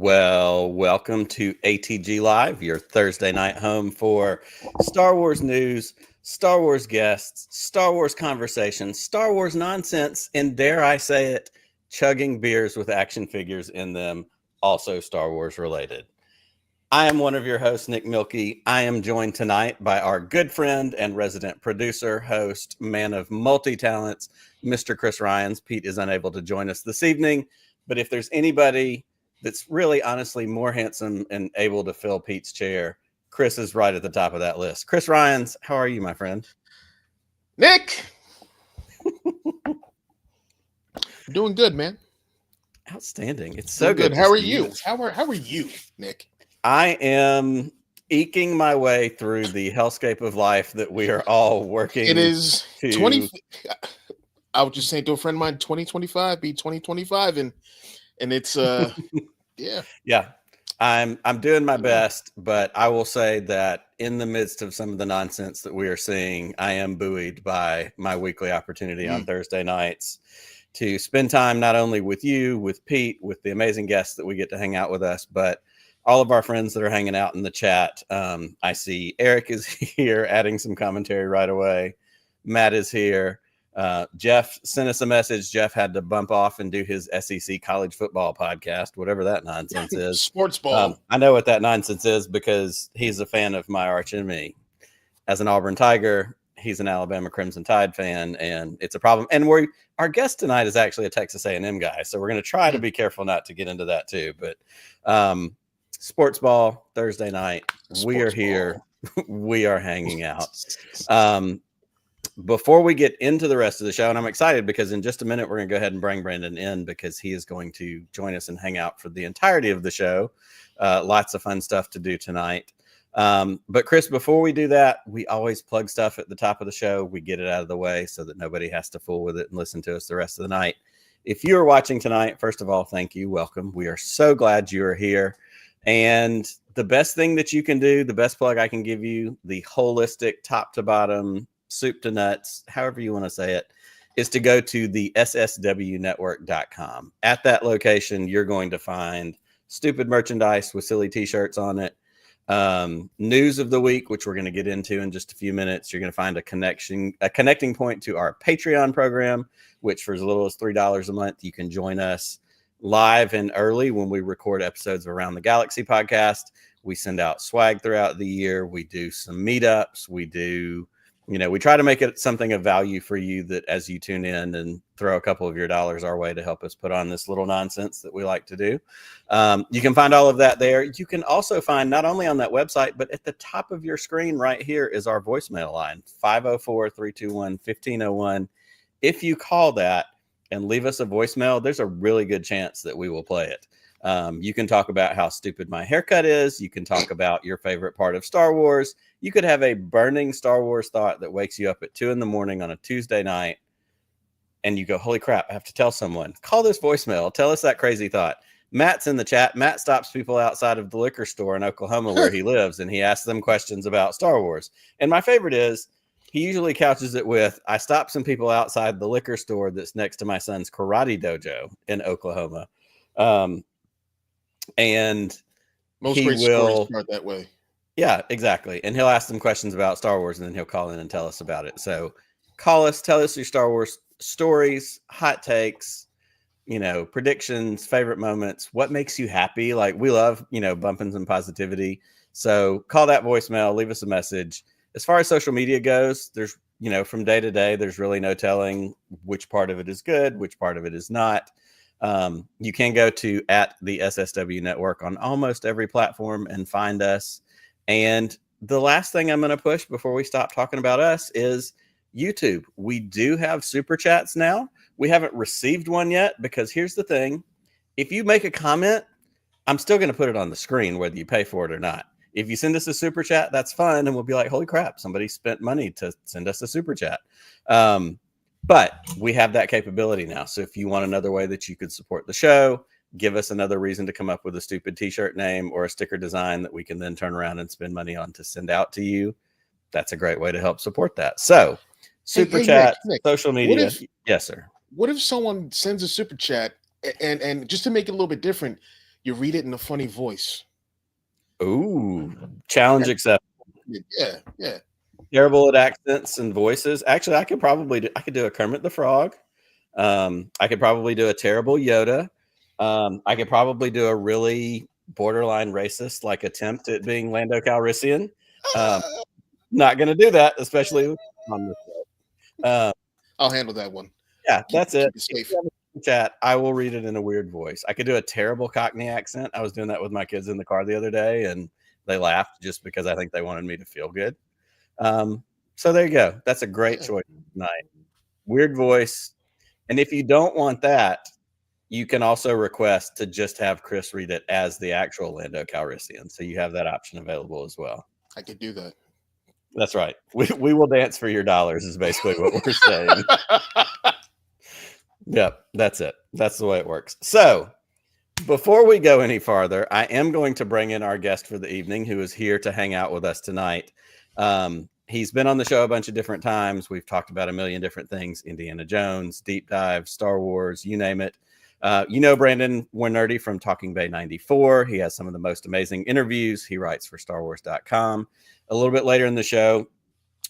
Well, welcome to ATG Live, your Thursday night home for Star Wars news, Star Wars guests, Star Wars conversations, Star Wars nonsense, and dare I say it, chugging beers with action figures in them, also Star Wars related. I am one of your hosts, Nick Milkey. I am joined tonight by our good friend and resident producer, host, man of multi-talents, Mr. Chris Ryans. Pete is unable to join us this evening, but if there's anybody that's really honestly more handsome and able to fill Pete's chair, Chris is right at the top of that list. Chris Ryans, how are you, my friend? Nick! Doing good, man. Outstanding. It's so good. How are you? How are you, Nick? I am eking my way through the hellscape of life that we are all working. It is 20. I was just saying to a friend of mine, 2025 be 2025, and it's yeah. I'm doing my best, but I will say that in the midst of some of the nonsense that we are seeing, I am buoyed by my weekly opportunity on Thursday nights to spend time not only with you, with Pete, with the amazing guests that we get to hang out with us, but all of our friends that are hanging out in the chat. I see Eric is here adding some commentary right away. Matt is here. Jeff sent us a message. Jeff had to bump off and do his SEC college football podcast, whatever that nonsense is. Sports ball. I know what that nonsense is because he's a fan of my arch enemy. As an Auburn Tiger, he's an Alabama Crimson Tide fan, and it's a problem. And our guest tonight is actually a Texas A&M guy, so we're going to try to be careful not to get into that too. But sports ball Thursday night, we are here. We are hanging out. Before we get into the rest of the show, and I'm excited because in just a minute, we're going to go ahead and bring Brandon in because he is going to join us and hang out for the entirety of the show. Lots of fun stuff to do tonight. But Chris, before we do that, we always plug stuff at the top of the show. We get it out of the way so that nobody has to fool with it and listen to us the rest of the night. If you are watching tonight, first of all, thank you. Welcome. We are so glad you are here. And the best thing that you can do, the best plug I can give you, the holistic top to bottom, soup to nuts, however you want to say it, is to go to the sswnetwork.com. At that location, you're going to find stupid merchandise with silly t-shirts on it, news of the week, which we're going to get into in just a few minutes. You're going to find a connecting point to our Patreon program, which for as little as $3 a month, you can join us live and early when we record episodes of Around the Galaxy podcast. We send out swag throughout the year. We do some meetups. We try to make it something of value for you that as you tune in and throw a couple of your dollars our way to help us put on this little nonsense that we like to do. You can find all of that there. You can also find not only on that website, but at the top of your screen right here is our voicemail line, 504-321-1501. If you call that and leave us a voicemail, there's a really good chance that we will play it. You can talk about how stupid my haircut is. You can talk about your favorite part of Star Wars. You could have a burning Star Wars thought that wakes you up at 2 a.m. on a Tuesday night. And you go, holy crap, I have to tell someone. Call this voicemail. Tell us that crazy thought. Matt's in the chat. Matt stops people outside of the liquor store in Oklahoma where he lives, and he asks them questions about Star Wars. And my favorite is, he usually couches it with, I stopped some people outside the liquor store that's next to my son's karate dojo in Oklahoma. And most great stories start that way. Yeah, exactly. And he'll ask them questions about Star Wars, and then he'll call in and tell us about it. So call us, tell us your Star Wars stories, hot takes, predictions, favorite moments, what makes you happy. Like we love, bumping some positivity. So call that voicemail, leave us a message. As far as social media goes, there's, from day to day, there's really no telling which part of it is good, which part of it is not. You can go to @ the SSW Network on almost every platform and find us. And the last thing I'm going to push before we stop talking about us is YouTube. We do have super chats now. We haven't received one yet because here's the thing. If you make a comment, I'm still going to put it on the screen, whether you pay for it or not. If you send us a super chat, that's fun. And we'll be like, holy crap, somebody spent money to send us a super chat. But we have that capability now. So if you want another way that you could support the show, give us another reason to come up with a stupid t-shirt name or a sticker design that we can then turn around and spend money on to send out to you. That's a great way to help support that. So super chat, Nick, social media. Yes, sir. What if someone sends a super chat and just to make it a little bit different, you read it in a funny voice. Ooh, challenge accepted. Yeah. Terrible at accents and voices. Actually, I could do a Kermit the Frog. I could probably do a terrible Yoda. I could probably do a really borderline racist like attempt at being Lando Calrissian. Not going to do that, especially on this show. I'll handle that one. Yeah, that's it. Keep it safe. Chat, I will read it in a weird voice. I could do a terrible Cockney accent. I was doing that with my kids in the car the other day, and they laughed just because I think they wanted me to feel good. So there you go. That's a great choice tonight. Weird voice. And if you don't want that, you can also request to just have Chris read it as the actual Lando Calrissian. So you have that option available as well. I could do that. That's right. We will dance for your dollars is basically what we're saying. Yep, that's it. That's the way it works. So before we go any farther, I am going to bring in our guest for the evening who is here to hang out with us tonight. He's been on the show a bunch of different times. We've talked about a million different things: Indiana Jones, Deep Dive, Star Wars, you name it. Brandon Wainerdi from Talking Bay 94. He has some of the most amazing interviews. He writes for StarWars.com. A little bit later in the show,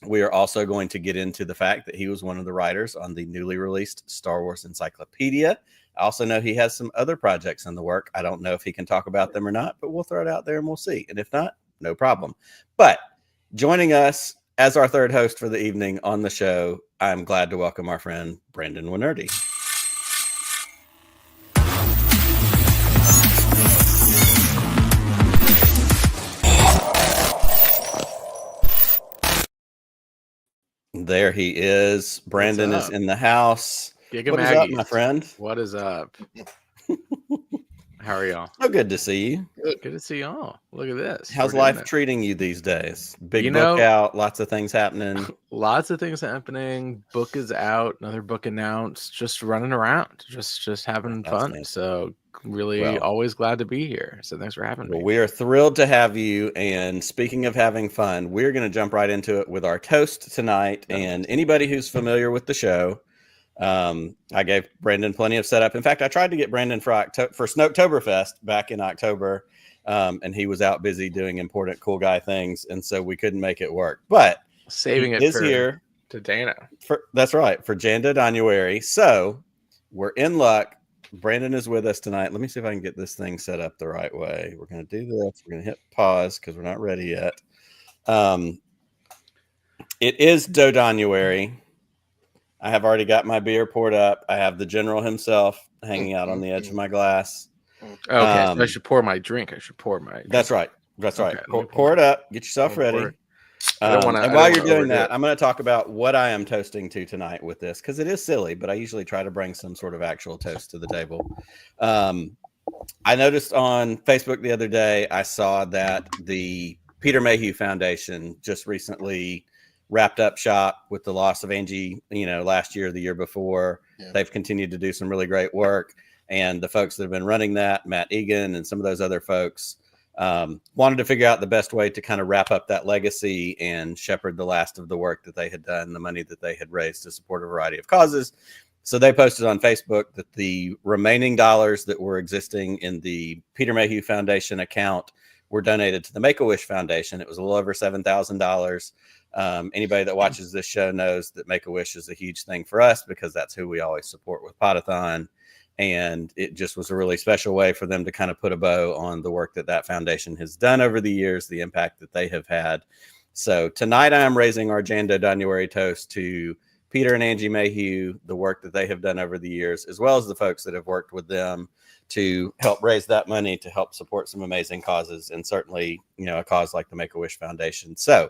we are also going to get into the fact that he was one of the writers on the newly released Star Wars Encyclopedia. I also know he has some other projects in the work. I don't know if he can talk about them or not, but we'll throw it out there and we'll see. And if not, no problem. But joining us as our third host for the evening on the show, I'm glad to welcome our friend Brandon Wainerdi. There he is. Brandon is in the house. What is up, my friend? What is up? How are y'all? So good to see you. Good to see y'all. Look at this. How's life treating you these days? Big book out, lots of things happening. Lots of things happening. Book is out, another book announced. Just running around, just having fun. Nice. So really always glad to be here. So thanks for having me. We are thrilled to have you. And speaking of having fun, we're going to jump right into it with our toast tonight. And anybody who's familiar with the show, I gave Brandon plenty of setup. In fact, I tried to get Brandon for Snoketoberfest back in October, and he was out busy doing important cool guy things, and so we couldn't make it work. But saving it here to Dana. That's right, for Jando January. So we're in luck. Brandon is with us tonight. Let me see if I can get this thing set up the right way. We're going to do this. We're going to hit pause because we're not ready yet. It is Do January. I have already got my beer poured up. I have the general himself hanging out on the edge of my glass. Okay, so I should pour my drink. That's right. That's right. Pour it up. Get yourself ready. And while you're doing that, I'm going to talk about what I am toasting to tonight with this, because it is silly, but I usually try to bring some sort of actual toast to the table. I noticed on Facebook the other day, I saw that the Peter Mayhew Foundation just recently wrapped up shop with the loss of Angie, last year, the year before. Yeah. They've continued to do some really great work. And the folks that have been running that, Matt Egan and some of those other folks, wanted to figure out the best way to kind of wrap up that legacy and shepherd the last of the work that they had done, the money that they had raised to support a variety of causes. So they posted on Facebook that the remaining dollars that were existing in the Peter Mayhew Foundation account were donated to the Make-A-Wish Foundation. It was a little over $7,000. Anybody that watches this show knows that Make-A-Wish is a huge thing for us because that's who we always support with Potathon. And it just was a really special way for them to kind of put a bow on the work that foundation has done over the years, the impact that they have had. So tonight I am raising our Jando January toast to Peter and Angie Mayhew, the work that they have done over the years, as well as the folks that have worked with them to help raise that money to help support some amazing causes, and certainly, a cause like the Make-A-Wish Foundation. So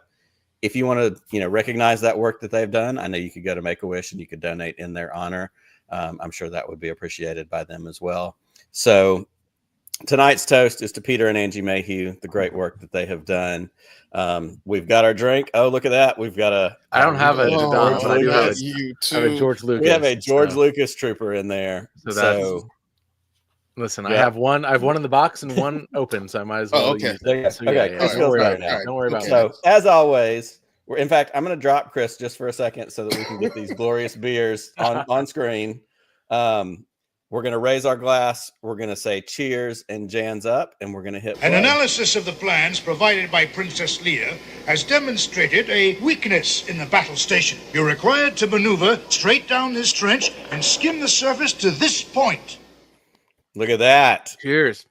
if you want to, recognize that work that they've done, I know you could go to Make-A-Wish and you could donate in their honor. I'm sure that would be appreciated by them as well. So tonight's toast is to Peter and Angie Mayhew, the great work that they have done. We've got our drink. Oh, look at that. We've got I don't have a George, but I do have a George Lucas. We have a George Lucas trooper in there. So listen, I have one in the box and one open, so I might as well use it. So, Chris feels better now. Don't worry about that. So as always, in fact, I'm going to drop Chris just for a second so that we can get these glorious beers on screen. We're We're going to raise our glass. We're going to say cheers and Jan's up, and we're going to hit play. An analysis of the plans provided by Princess Leia has demonstrated a weakness in the battle station. You're required to maneuver straight down this trench and skim the surface to this point. Look at that. Cheers.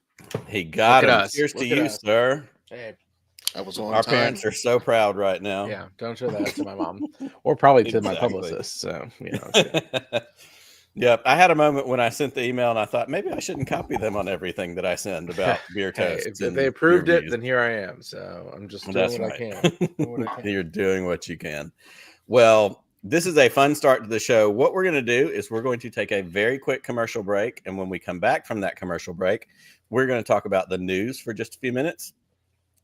He got Look at him. us. Cheers Look to at you, us. sir. Hey. I was on Our time. parents are so proud right now. Yeah, don't show that to my mom or probably to my Exactly. publicist. So, it's good. Yep. I had a moment when I sent the email and I thought maybe I shouldn't copy them on everything that I send about beer Hey, toasts. if they approved it, then here I am. So I'm just doing That's what right. I can. Doing what I can. You're doing what you can. Well, this is a fun start to the show. What we're going to do is we're going to take a very quick commercial break. And when we come back from that commercial break, we're going to talk about the news for just a few minutes.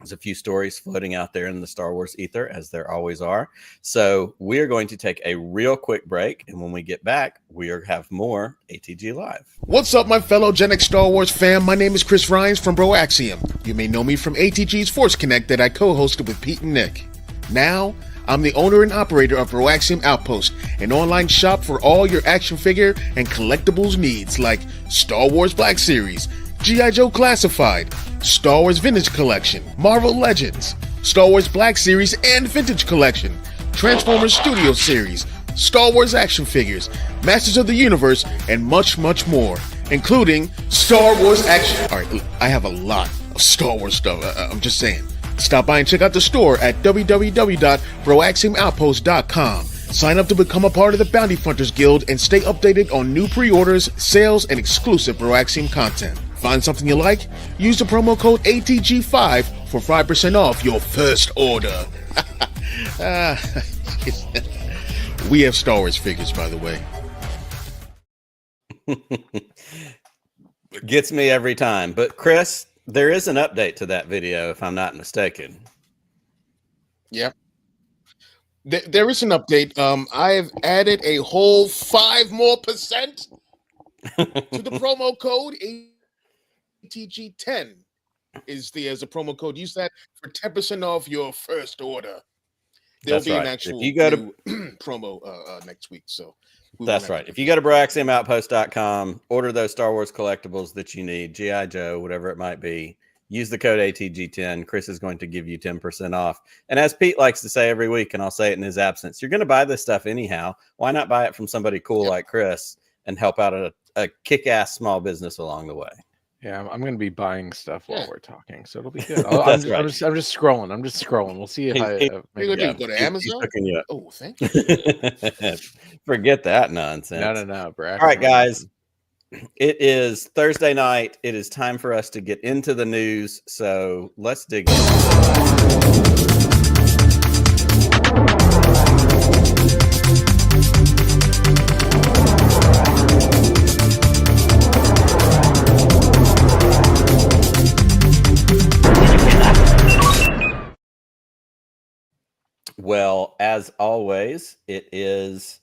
There's a few stories floating out there in the Star Wars ether, as there always are. So we are going to take a real quick break. And when we get back, we have more ATG Live. What's up, my fellow Gen X Star Wars fam? My name is Chris Rhines from Bro Axiom. You may know me from ATG's Force Connect that I co-hosted with Pete and Nick. Now, I'm the owner and operator of Bro Axiom Outpost, an online shop for all your action figure and collectibles needs like Star Wars Black Series, G.I. Joe Classified, Star Wars Vintage Collection, Marvel Legends, Star Wars Black Series and Vintage Collection, Transformers Studio Series, Star Wars action figures, Masters of the Universe, and much, much more, including Star Wars action. Alright, I have a lot of Star Wars stuff, I'm just saying. Stop by and check out the store at www.broaxiomoutpost.com. Sign up to become a part of the Bounty Hunters Guild and stay updated on new pre-orders, sales, and exclusive Broaxium content. Find something you like? Use the promo code ATG5 for 5% off your first order. We have Star Wars figures, by the way. Gets me every time. But Chris, there is an update to that video, if I'm not mistaken. Yep. There is an update. I have added a whole 5% more to the promo code. ATG10 is a promo code. Use that for 10% off your first order. There'll be an actual if you go to promo next week. So that's right. If you go to broaxiomoutpost.com, order those Star Wars collectibles that you need, G.I. Joe, whatever it might be, use the code ATG10. Chris is going to give you 10% off. And as Pete likes to say every week, and I'll say it in his absence, you're going to buy this stuff anyhow. Why not buy it from somebody cool like Chris and help out a kick-ass small business along the way? Yeah, I'm going to be buying stuff while we're talking, so it'll be good. I'm just scrolling. I'm just scrolling. We'll see if you're going to go to Amazon. Oh, thank you. Forget that nonsense. No, Brad. All right, guys. It is Thursday night. It is time for us to get into the news. So let's dig in. Well, as always, it is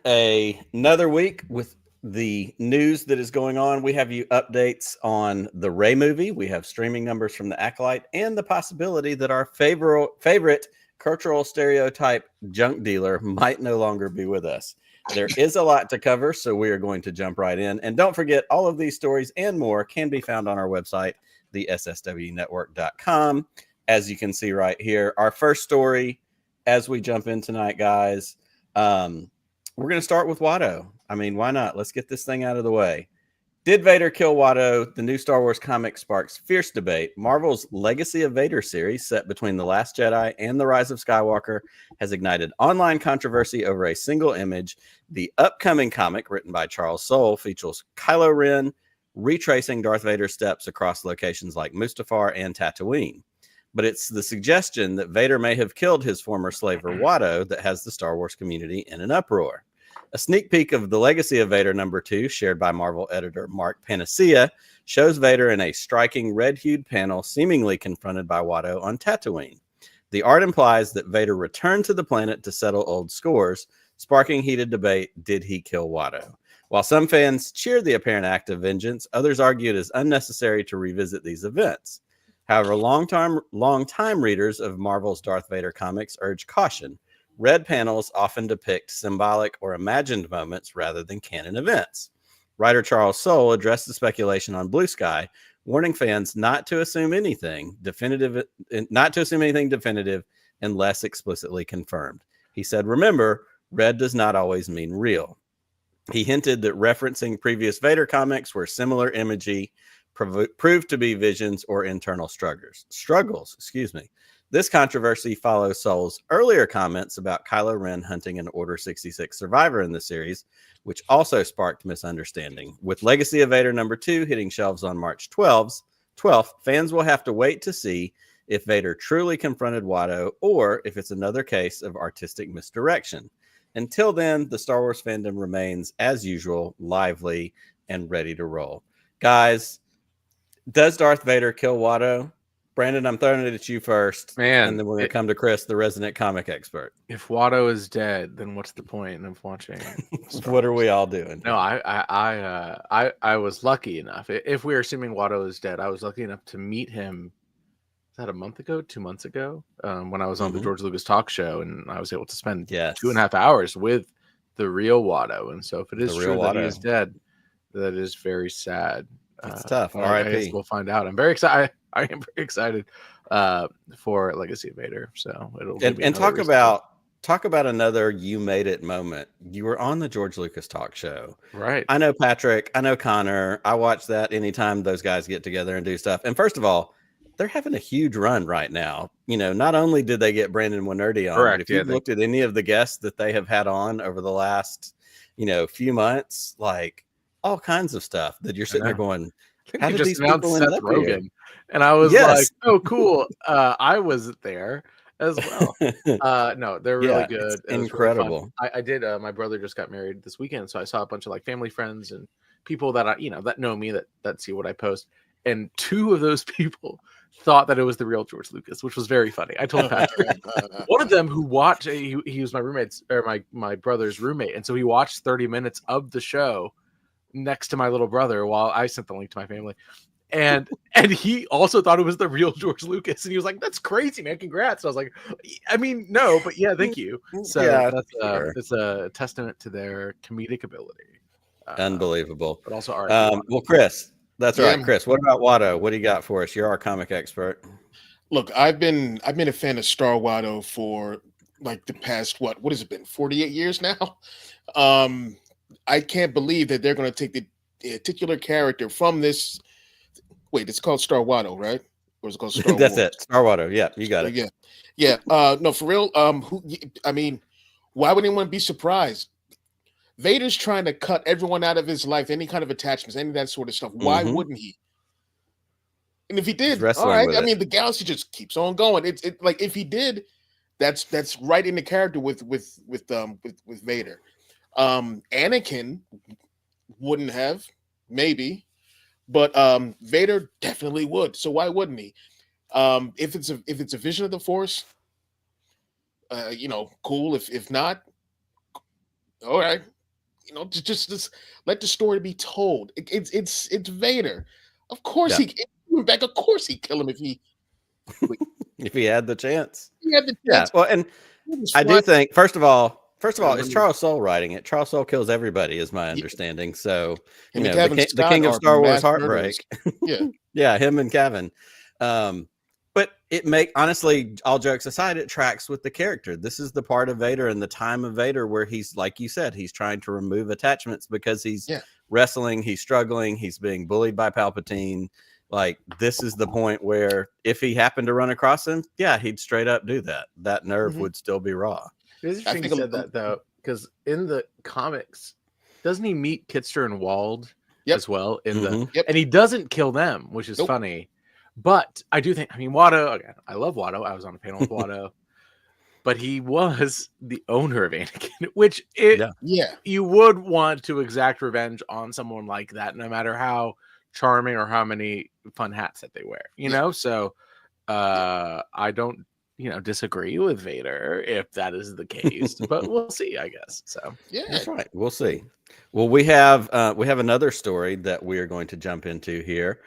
another week with the news that is going on. We have you updates on the Rey movie. We have streaming numbers from the Acolyte and the possibility that our favorite cultural stereotype junk dealer might no longer be with us. There is a lot to cover, so we are going to jump right in. And don't forget, all of these stories and more can be found on our website, the sswnetwork.com. As you can see right here, our first story as we jump in tonight, guys, we're going to start with Watto. I mean, why not? Let's get this thing out of the way. Did Vader kill Watto? The new Star Wars comic sparks fierce debate. Marvel's Legacy of Vader series, set between The Last Jedi and The Rise of Skywalker, has ignited online controversy over a single image. The upcoming comic, written by Charles Soule, features Kylo Ren retracing Darth Vader's steps across locations like Mustafar and Tatooine. But it's the suggestion that Vader may have killed his former slaver Watto that has the Star Wars community in an uproar. A sneak peek of the Legacy of Vader #2, shared by Marvel editor Mark Panacea, shows Vader in a striking red-hued panel, seemingly confronted by Watto on Tatooine. The art implies that Vader returned to the planet to settle old scores, sparking heated debate, did he kill Watto? While some fans cheered the apparent act of vengeance, others argued it is unnecessary to revisit these events. However, long-time readers of Marvel's Darth Vader comics urge caution. Red panels often depict symbolic or imagined moments rather than canon events. Writer Charles Soule addressed the speculation on Blue Sky, warning fans not to assume anything definitive unless explicitly confirmed. He said, "Remember, red does not always mean real." He hinted that referencing previous Vader comics where similar imagery proved to be visions or internal struggles. This controversy follows Soule's earlier comments about Kylo Ren hunting an Order 66 survivor in the series, which also sparked misunderstanding. With Legacy of Vader #2 hitting shelves on March 12th, fans will have to wait to see if Vader truly confronted Watto or if it's another case of artistic misdirection. Until then, the Star Wars fandom remains, as usual, lively and ready to roll. Guys, does Darth Vader kill Watto? Brandon, I'm throwing it at you first. Man, and then we're going to come to Chris, the resident comic expert. If Watto is dead, then what's the point of watching? What are we all doing? No, I was lucky enough. If we're assuming Watto is dead, I was lucky enough to meet him. Is that a month ago, 2 months ago, when I was on the George Lucas talk show, and I was able to spend 2.5 hours with the real Watto. And so if it is true that he is dead, that is very sad. It's tough. R.I.P. We'll find out. I'm very excited. I am very excited for Legacy of Vader. So it'll and talk about another you made it moment. You were on the George Lucas talk show, right? I know Patrick. I know Connor. I watch that anytime those guys get together and do stuff. And first of all, they're having a huge run right now. You know, not only did they get Brandon Wainerdi on, but if you looked at any of the guests that they have had on over the last, few months, like all kinds of stuff that you're sitting there going, how did these people end up here? And I was like, oh, cool. I was there as well. No, they're really good. It's incredible. Really I did. My brother just got married this weekend, so I saw a bunch of like family friends and people that that know me that see what I post. And two of those people thought that it was the real George Lucas, which was very funny. I told Patrick, one of them who watched, he was my roommate's or my brother's roommate, and so he watched 30 minutes of the show next to my little brother while I sent the link to my family. And he also thought it was the real George Lucas, and he was like, "That's crazy, man! Congrats!" So I was like, "I mean, no, but yeah, thank you." So it's a testament to their comedic ability. Unbelievable, but also art. Well, Chris, that's right, Chris. What about Watto? What do you got for us? You're our comic expert. Look, I've been a fan of Star Watto for like the past what has it been 48 years now. I can't believe that they're going to take the titular character from this. Wait, it's called Star Watto, right? Or is it called Star That's Wars? it. Star Watto. Yeah, you got it. Yeah. No, for real. Why would anyone be surprised? Vader's trying to cut everyone out of his life, any kind of attachments, any of that sort of stuff. Why wouldn't he? And if he did, all right. I mean, the galaxy just keeps on going. It's like if he did, that's right in the character with Vader. Anakin wouldn't have, maybe, but Vader definitely would. So why wouldn't he? If it's a vision of the Force, cool. If not, all right. Just let the story be told. It's Vader. Of course he went back. Of course he'd kill him if he had the chance. He had the chance. Yeah. Well, and I do think first of all, it's Charles Soule writing it. Charles Soule kills everybody, is my understanding. So the King of Star Wars heartbreak. Yeah, him and Kevin. But honestly, all jokes aside, it tracks with the character. This is the part of Vader and the time of Vader where he's, like you said, he's trying to remove attachments because he's wrestling, he's struggling, he's being bullied by Palpatine. Like, this is the point where if he happened to run across him, he'd straight up do that. That nerve would still be raw. It's interesting you said that, though, because in the comics, doesn't he meet Kitster and Wald as well? And he doesn't kill them, which is funny. But I do think, Watto, again, I love Watto. I was on a panel with Watto. But he was the owner of Anakin, which you would want to exact revenge on someone like that, no matter how charming or how many fun hats that they wear, So I don't, disagree with Vader if that is the case, but we'll see, I guess. So that's right. We'll see. Well, we have another story that we are going to jump into here.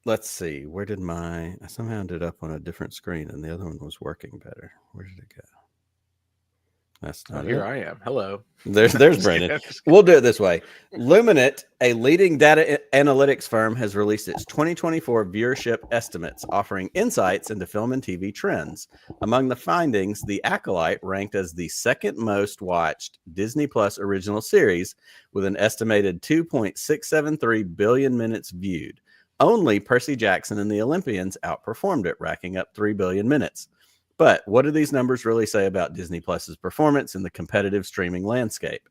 Let's see. Where did I somehow ended up on a different screen and the other one was working better. Where did it go? That's Oh, not here it. I am. Hello. There's Brandon. We'll do it this way. Luminate, a leading data analytics firm, has released its 2024 viewership estimates, offering insights into film and TV trends. Among the findings, The Acolyte ranked as the second most watched Disney Plus original series, with an estimated 2.673 billion minutes viewed. Only Percy Jackson and the Olympians outperformed it, racking up 3 billion minutes. But what do these numbers really say about Disney Plus's performance in the competitive streaming landscape?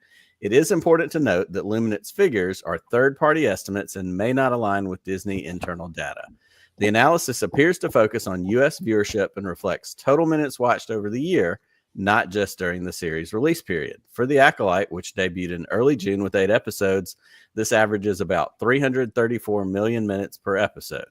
It is important to note that Luminate's figures are third-party estimates and may not align with Disney internal data. The analysis appears to focus on U.S. viewership and reflects total minutes watched over the year, not just during the series release period. For The Acolyte, which debuted in early June with 8 episodes, this averages about 334 million minutes per episode.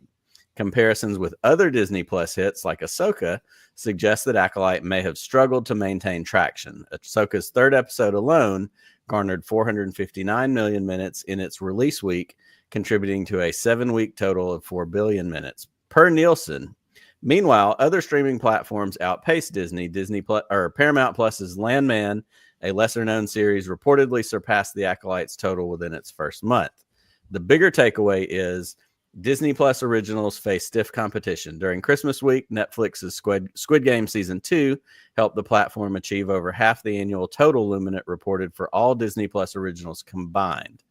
Comparisons with other Disney Plus hits like Ahsoka suggest that Acolyte may have struggled to maintain traction. Ahsoka's third episode alone garnered 459 million minutes in its release week, contributing to a 7-week total of 4 billion minutes per Nielsen. Meanwhile, other streaming platforms outpaced Disney. Paramount Plus's Landman, a lesser-known series, reportedly surpassed The Acolyte's total within its first month. The bigger takeaway is Disney Plus originals face stiff competition. During Christmas week, Netflix's Squid Game Season 2 helped the platform achieve over half the annual total Luminate reported for all Disney Plus originals combined.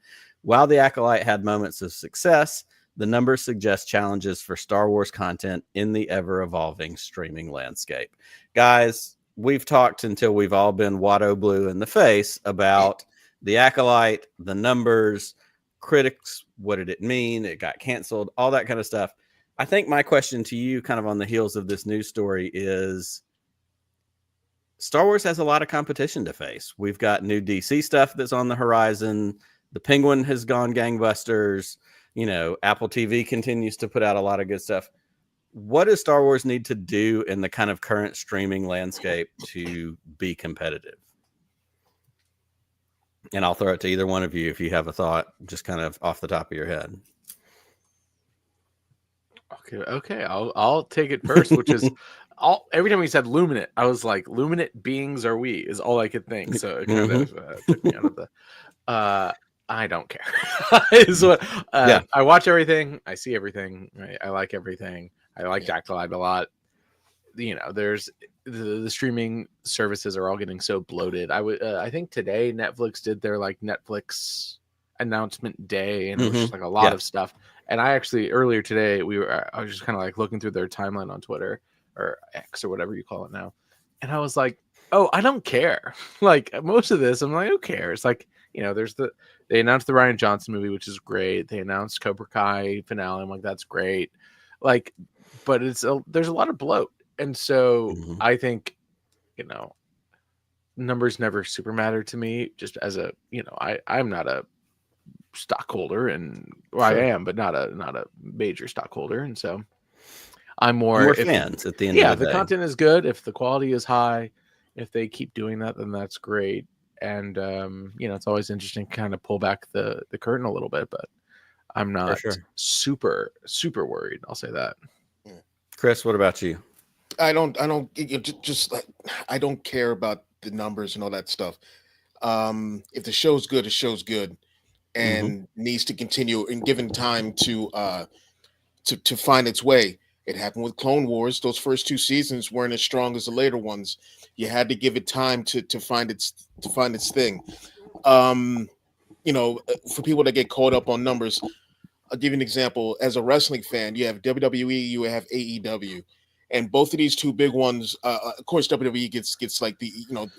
While The Acolyte had moments of success, the numbers suggest challenges for Star Wars content in the ever-evolving streaming landscape. Guys, we've talked until we've all been Watto blue in the face about The Acolyte, the numbers, critics, what did it mean? It got canceled, all that kind of stuff. I think my question to you, kind of on the heels of this news story, is Star Wars has a lot of competition to face. We've got new DC stuff that's on the horizon. The Penguin has gone gangbusters. Apple TV continues to put out a lot of good stuff. What does Star Wars need to do in the kind of current streaming landscape to be competitive? And I'll throw it to either one of you if you have a thought, just kind of off the top of your head. Okay. I'll take it first, which is every time we said Luminate, I was like, Luminate beings are we is all I could think. So it kind of took me out of the. I don't care. Is what I watch everything. I see everything. Right? I like everything. I like Acolyte a lot. There's the streaming services are all getting so bloated. I think today Netflix did their Netflix announcement day, and it was just a lot of stuff. And I actually earlier today I was just kind of looking through their timeline on Twitter or X or whatever you call it now, and I was like, oh, I don't care. Most of this, I'm like, who cares? They announced the Rian Johnson movie, which is great. They announced Cobra Kai finale. I'm like, that's great. But there's a lot of bloat. And so I think, numbers never super matter to me, just as I'm not a stockholder, and I am, but not a major stockholder. And so I'm more fans at the end of the day. If the content is good, if the quality is high, if they keep doing that, then that's great. And, it's always interesting to kind of pull back the curtain a little bit, but I'm not super, super worried. I'll say that. Chris, what about you? I don't care about the numbers and all that stuff. If the show's good, the show's good, and needs to continue and given time to find its way. It happened with Clone Wars. Those first 2 seasons weren't as strong as the later ones. You had to give it time to find its thing. For people that get caught up on numbers, I'll give you an example. As a wrestling fan, you have WWE, you have AEW. And both of these two big ones, of course, WWE gets the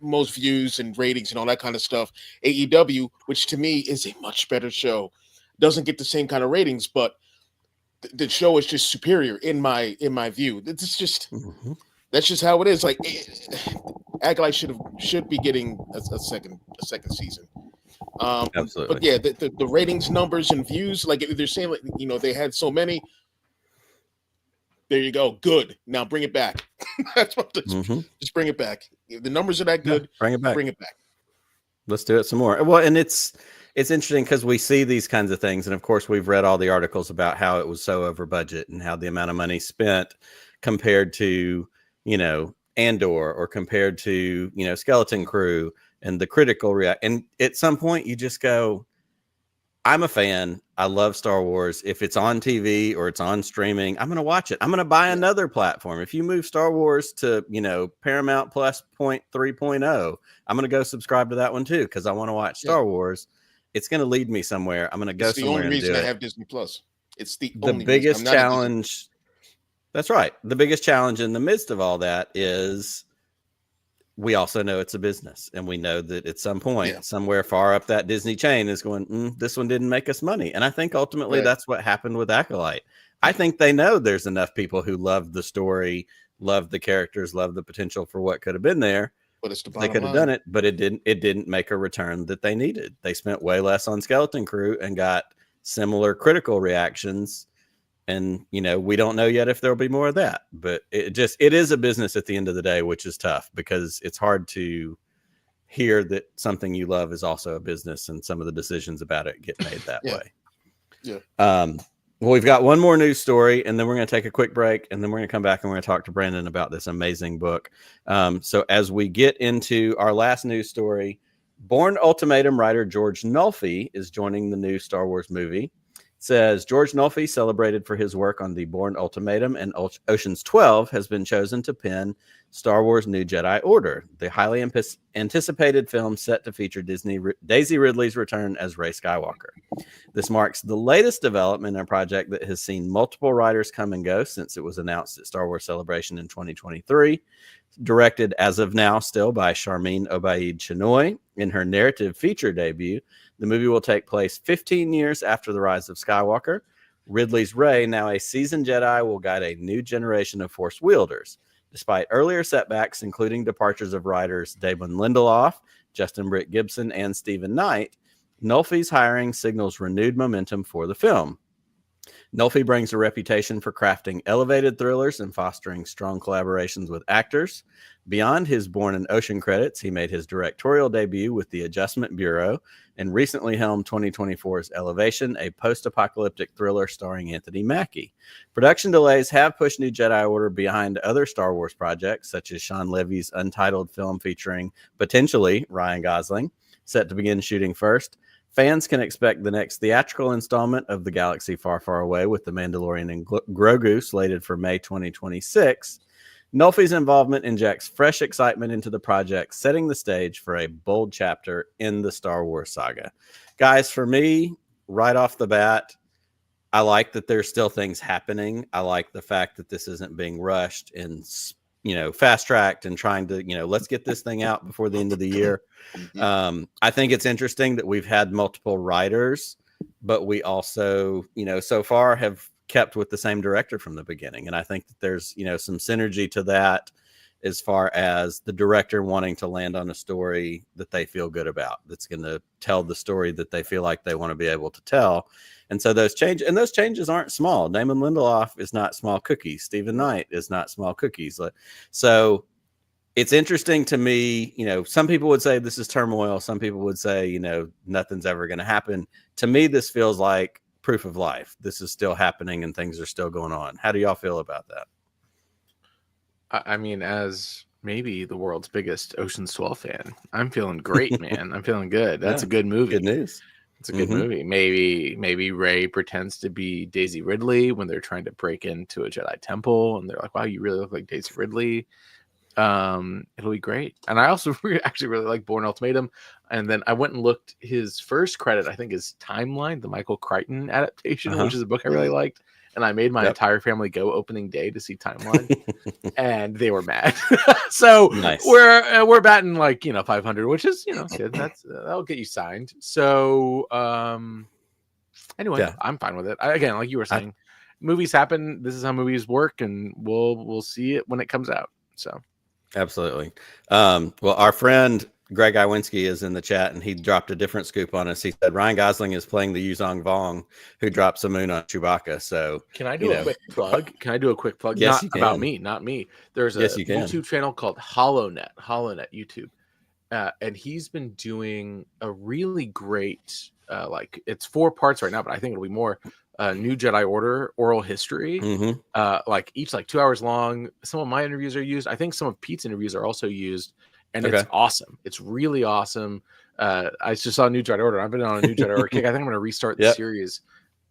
most views and ratings and all that kind of stuff. AEW, which to me is a much better show, doesn't get the same kind of ratings, but the show is just superior in my view. It's just that's just how it is. Acolyte should be getting a second season. Absolutely. But yeah, the ratings, numbers, and views, they're saying they had so many. There you go. Good. Now bring it back. That's what. Just bring it back. If the numbers are that good, bring it back. Bring it back. Let's do it some more. Well, and it's interesting because we see these kinds of things, and of course, we've read all the articles about how it was so over budget and how the amount of money spent compared to Andor or compared to, Skeleton Crew and the critical react. And at some point you just go, I'm a fan. I love Star Wars. If it's on TV or it's on streaming, I'm going to watch it. I'm going to buy another platform. If you move Star Wars to, Paramount Plus 3.0, I'm going to go subscribe to that one too, because I want to watch Star Wars. It's going to lead me somewhere. I'm going to go somewhere. It's the only reason I have have Disney Plus. It's the biggest challenge. That's right. The biggest challenge in the midst of all that is we also know it's a business, and we know that at some point, somewhere far up that Disney chain is going, this one didn't make us money. And I think ultimately that's what happened with Acolyte. I think they know there's enough people who love the story, love the characters, love the potential for what could have been there. But it's the they could have done it, but it didn't make a return that they needed. They spent way less on Skeleton Crew and got similar critical reactions. And, we don't know yet if there'll be more of that, but it is a business at the end of the day, which is tough because it's hard to hear that something you love is also a business and some of the decisions about it get made that way. Yeah. Well, we've got one more news story, and then we're going to take a quick break, and then we're going to come back and we're going to talk to Brandon about this amazing book. So as we get into our last news story, Bourne Ultimatum writer George Nolfi is joining the new Star Wars movie. Says George Nolfi, celebrated for his work on the Bourne Ultimatum and Ocean's 12, has been chosen to pen Star Wars New Jedi Order, the highly anticipated film set to feature Daisy Ridley's return as Rey Skywalker. This marks the latest development in a project that has seen multiple writers come and go since it was announced at Star Wars Celebration in 2023. Directed as of now still by Sharmeen Obaid-Chinoy in her narrative feature debut, the movie will take place 15 years after the rise of Skywalker. Ridley's Rey, now a seasoned Jedi, will guide a new generation of Force wielders. Despite earlier setbacks, including departures of writers Damon Lindelof, Justin Britt Gibson, and Stephen Knight, Nolfi's hiring signals renewed momentum for the film. Nolfi brings a reputation for crafting elevated thrillers and fostering strong collaborations with actors. Beyond his Bourne and Ocean credits, he made his directorial debut with The Adjustment Bureau and recently helmed 2024's Elevation, a post-apocalyptic thriller starring Anthony Mackie. Production delays have pushed New Jedi Order behind other Star Wars projects, such as Sean Levy's untitled film featuring, potentially, Ryan Gosling, set to begin shooting first. Fans can expect the next theatrical installment of The Galaxy Far, Far Away with The Mandalorian and Grogu slated for May 2026. Nolfi's involvement injects fresh excitement into the project, setting the stage for a bold chapter in the Star Wars saga. Guys, for me, right off the bat, I like that there's still things happening. I like the fact that this isn't being rushed and fast-tracked and trying to, let's get this thing out before the end of the year. I think it's interesting that we've had multiple writers, but we also, so far have kept with the same director from the beginning. And I think that there's, some synergy to that as far as the director wanting to land on a story that they feel good about, that's going to tell the story that they feel like they want to be able to tell. And so those changes aren't small. Damon Lindelof is not small cookies. Stephen Knight is not small cookies. So it's interesting to me, some people would say this is turmoil. Some people would say, nothing's ever going to happen. To me, this feels like proof of life. This is still happening and things are still going on. How do y'all feel about that? I mean, as maybe the world's biggest Ocean's 12 fan, I'm feeling great, man. I'm feeling good. That's a good movie. Good news. It's a good movie. Maybe Rey pretends to be Daisy Ridley when they're trying to break into a Jedi temple, and they're like, "Wow, you really look like Daisy Ridley." It'll be great. And I also actually really like Bourne Ultimatum. And then I went and looked his first credit, I think, is Timeline, the Michael Crichton adaptation, which is a book I really liked. And I made my entire family go opening day to see Timeline, and they were mad. So nice. we're batting 500, which is good. That'll get you signed. So anyway, I'm fine with it. Again, like you were saying, movies happen. This is how movies work, and we'll see it when it comes out. So absolutely. Well, our friend Greg Iwinski is in the chat, and he dropped a different scoop on us. He said Ryan Gosling is playing the Yuzong Vong who drops a moon on Chewbacca. So can I do a quick plug? Yes, not about me, not me. There's a YouTube channel called HoloNet YouTube. And he's been doing a really great, it's 4 parts right now, but I think it'll be more, New Jedi Order oral history. Like each like 2 hours long. Some of my interviews are used. I think some of Pete's interviews are also used, and it's awesome. It's really awesome. I just saw New Jedi Order. I've been on a New Jedi Order kick. I think I'm going to restart the series.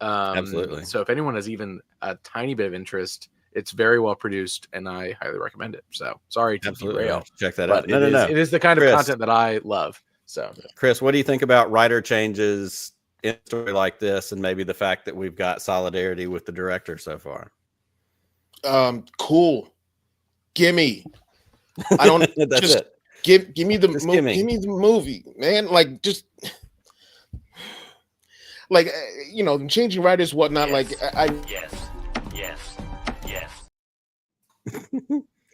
Absolutely. So if anyone has even a tiny bit of interest, it's very well produced, and I highly recommend it. So sorry to derail. Check that out. No. It is the kind of content that I love. So, Chris, what do you think about writer changes in a story like this, and maybe the fact that we've got solidarity with the director so far? Cool. Gimme. I don't. That's just it. Give me the movie. Give me the movie, man. Like just. Like changing writers, whatnot. Yes. Like Yes.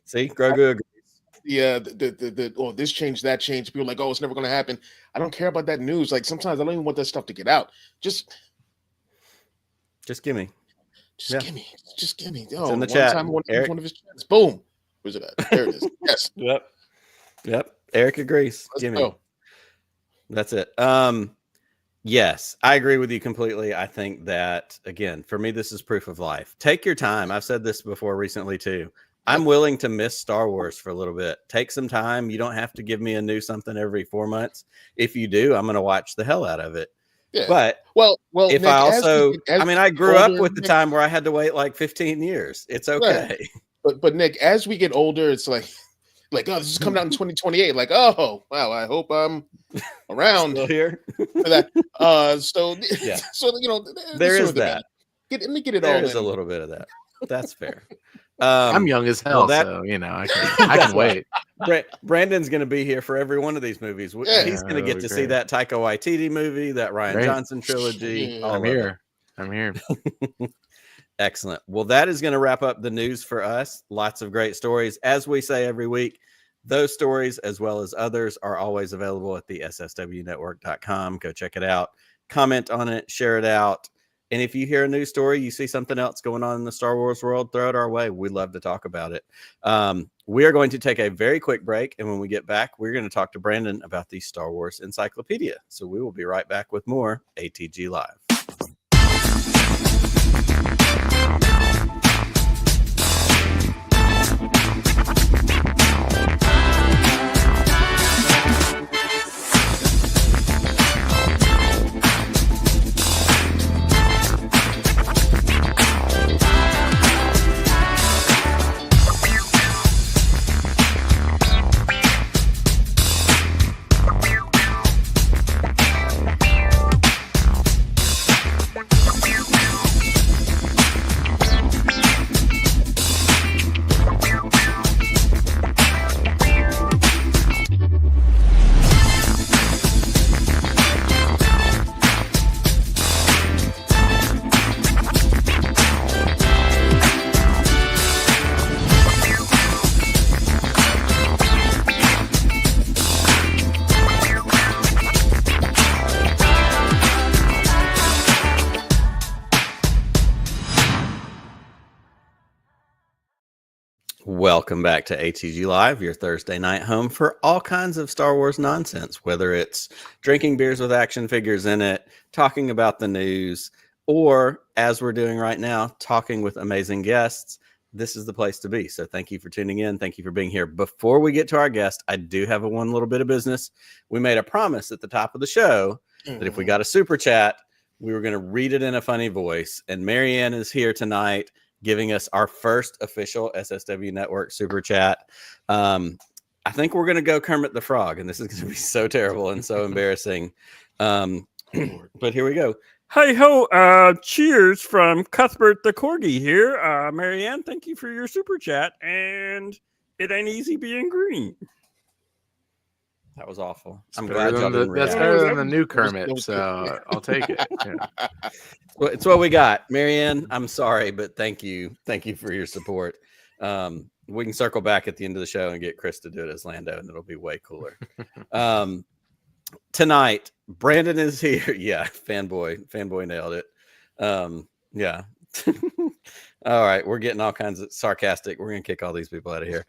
See, Grogu agrees. Yeah, this change, that change. People are like, oh, it's never going to happen. I don't care about that news. Like sometimes I don't even want that stuff to get out. Just give me. Give me. Oh, it's in the chat. One of his chats. Boom. Where's it at? There it is. Yes. Yep. Eric agrees. Let's Gimme. go. That's it. Yes, I agree with you completely. I think that, again, for me, this is proof of life. Take your time. I've said this before recently, too. I'm willing to miss Star Wars for a little bit. Take some time. You don't have to give me a new something every 4 months. If you do, I'm going to watch the hell out of it. Yeah. But well, if Nick, I also, I grew up with the Nick, time where I had to wait like 15 years. It's okay. Right. But Nick, as we get older, it's like, oh, this is coming out in 2028. Like, oh, wow, I hope I'm around Still here for that. So there is that. Let me get it There all. is in. a little bit of that. That's fair. I'm young as hell, so I can wait. Brandon's going to be here for every one of these movies. Yeah. He's going to get to see that Taika Waititi movie, that Rian Johnson trilogy. Yeah. I'm here. Excellent. Well, that is going to wrap up the news for us. Lots of great stories. As we say every week, those stories, as well as others, are always available at the sswnetwork.com. Go check it out. Comment on it. Share it out. And if you hear a news story, you see something else going on in the Star Wars world, throw it our way. We'd love to talk about it. We are going to take a very quick break. And when we get back, we're going to talk to Brandon about the Star Wars Encyclopedia. So we will be right back with more ATG Live. Welcome back to ATG Live, your Thursday night home for all kinds of Star Wars nonsense, whether it's drinking beers with action figures in it, talking about the news, or as we're doing right now, talking with amazing guests. This is the place to be. So thank you for tuning in. Thank you for being here. Before we get to our guest, I do have one little bit of business. We made a promise at the top of the show that if we got a super chat, we were going to read it in a funny voice. And Marianne is here tonight, giving us our first official SSW Network super chat. I think we're going to go Kermit the Frog, and this is going to be so terrible and so embarrassing. But here we go. Hi ho, cheers from Cuthbert the Corgi here. Marianne, thank you for your super chat, and it ain't easy being green. That was awful. I'm glad y'all didn't react. That's better than the new Kermit, so I'll take it. Yeah. Well, it's what we got. Marianne, I'm sorry, but thank you. Thank you for your support. We can circle back at the end of the show and get Chris to do it as Lando, and it'll be way cooler. Tonight, Brandon is here. Yeah, fanboy nailed it. Yeah, All right, we're getting all kinds of sarcastic. We're gonna kick all these people out of here.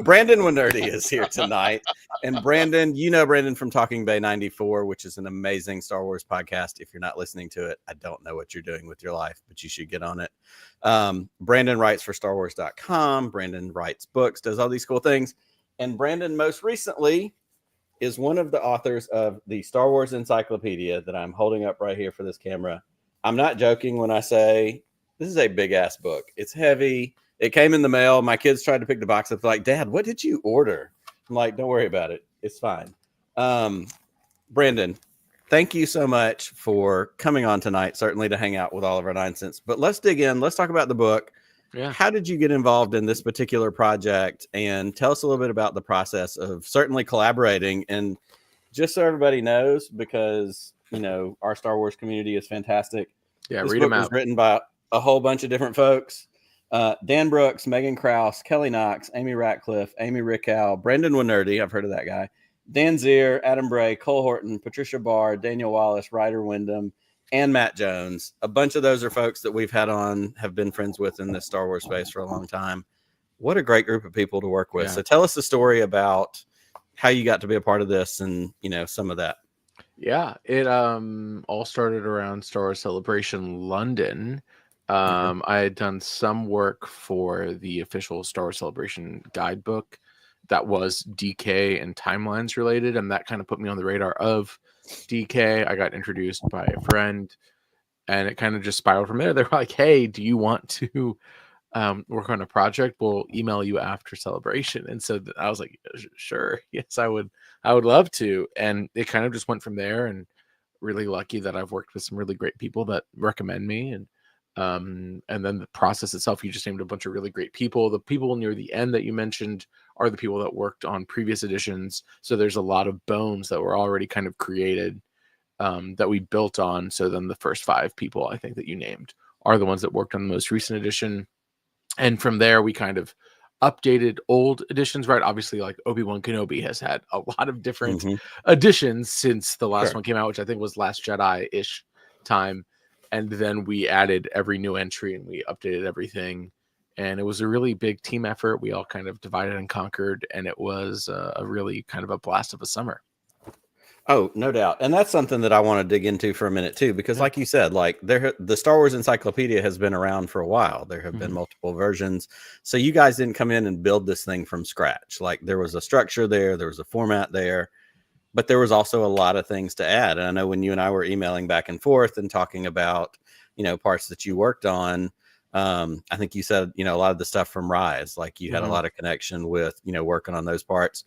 Brandon Wainerdi is here tonight, and Brandon, you know Brandon from Talking Bay 94, which is an amazing Star Wars podcast. If you're not listening to it, I don't know what you're doing with your life, but you should get on it. Brandon writes for StarWars.com. Brandon writes books, does all these cool things, and Brandon most recently is one of the authors of the Star Wars Encyclopedia that I'm holding up right here for this camera. I'm not joking when I say this is a big ass book. It's heavy. It came in the mail. My kids tried to pick the box up. Like, Dad, what did you order? I'm like, don't worry about it. It's fine. Brandon, thank you so much for coming on tonight, certainly to hang out with all of our nonsense. But let's dig in. Let's talk about the book. Yeah. How did you get involved in this particular project? And tell us a little bit about the process of certainly collaborating. And just so everybody knows, because, you know, our Star Wars community is fantastic. Yeah, this read book them was out. written by a whole bunch of different folks. Dan Brooks, Megan Krause, Kelly Knox, Amy Ratcliffe, Amy Rickow, Brandon Wainerdi, I've heard of that guy, Dan Zier, Adam Bray, Cole Horton, Patricia Barr, Daniel Wallace, Ryder Wyndham, and Matt Jones. A bunch of those are folks that we've had on, have been friends with in this Star Wars space for a long time. What a great group of people to work with. Yeah. So tell us the story about how you got to be a part of this and, you know, some of that. Yeah, it all started around Star Wars Celebration London. I had done some work for the official Star Wars Celebration guidebook that was DK and timelines related, and that kind of put me on the radar of DK. I got introduced by a friend, and it kind of just spiraled from there. They were like, "Hey, do you want to work on a project? We'll email you after Celebration." And so I was like, "Sure, yes, I would love to." And it kind of just went from there. And really lucky that I've worked with some really great people that recommend me. And then the process itself, you just named a bunch of really great people. The people near the end that you mentioned are the people that worked on previous editions. So there's a lot of bones that were already kind of created that we built on. So then the first 5 people I think that you named are the ones that worked on the most recent edition. And from there, we kind of updated old editions, right? Obviously, like Obi-Wan Kenobi has had a lot of different editions since the last one came out, which I think was Last Jedi-ish time. And then we added every new entry and we updated everything. And it was a really big team effort. We all kind of divided and conquered. And it was a really kind of a blast of a summer. Oh, no doubt. And that's something that I want to dig into for a minute too, because like you said, like the Star Wars Encyclopedia has been around for a while. There have been multiple versions. So you guys didn't come in and build this thing from scratch. Like there was a structure there, there was a format there, but there was also a lot of things to add. And I know when you and I were emailing back and forth and talking about, you know, parts that you worked on, I think you said, you know, a lot of the stuff from Rise, like you had a lot of connection with, you know, working on those parts.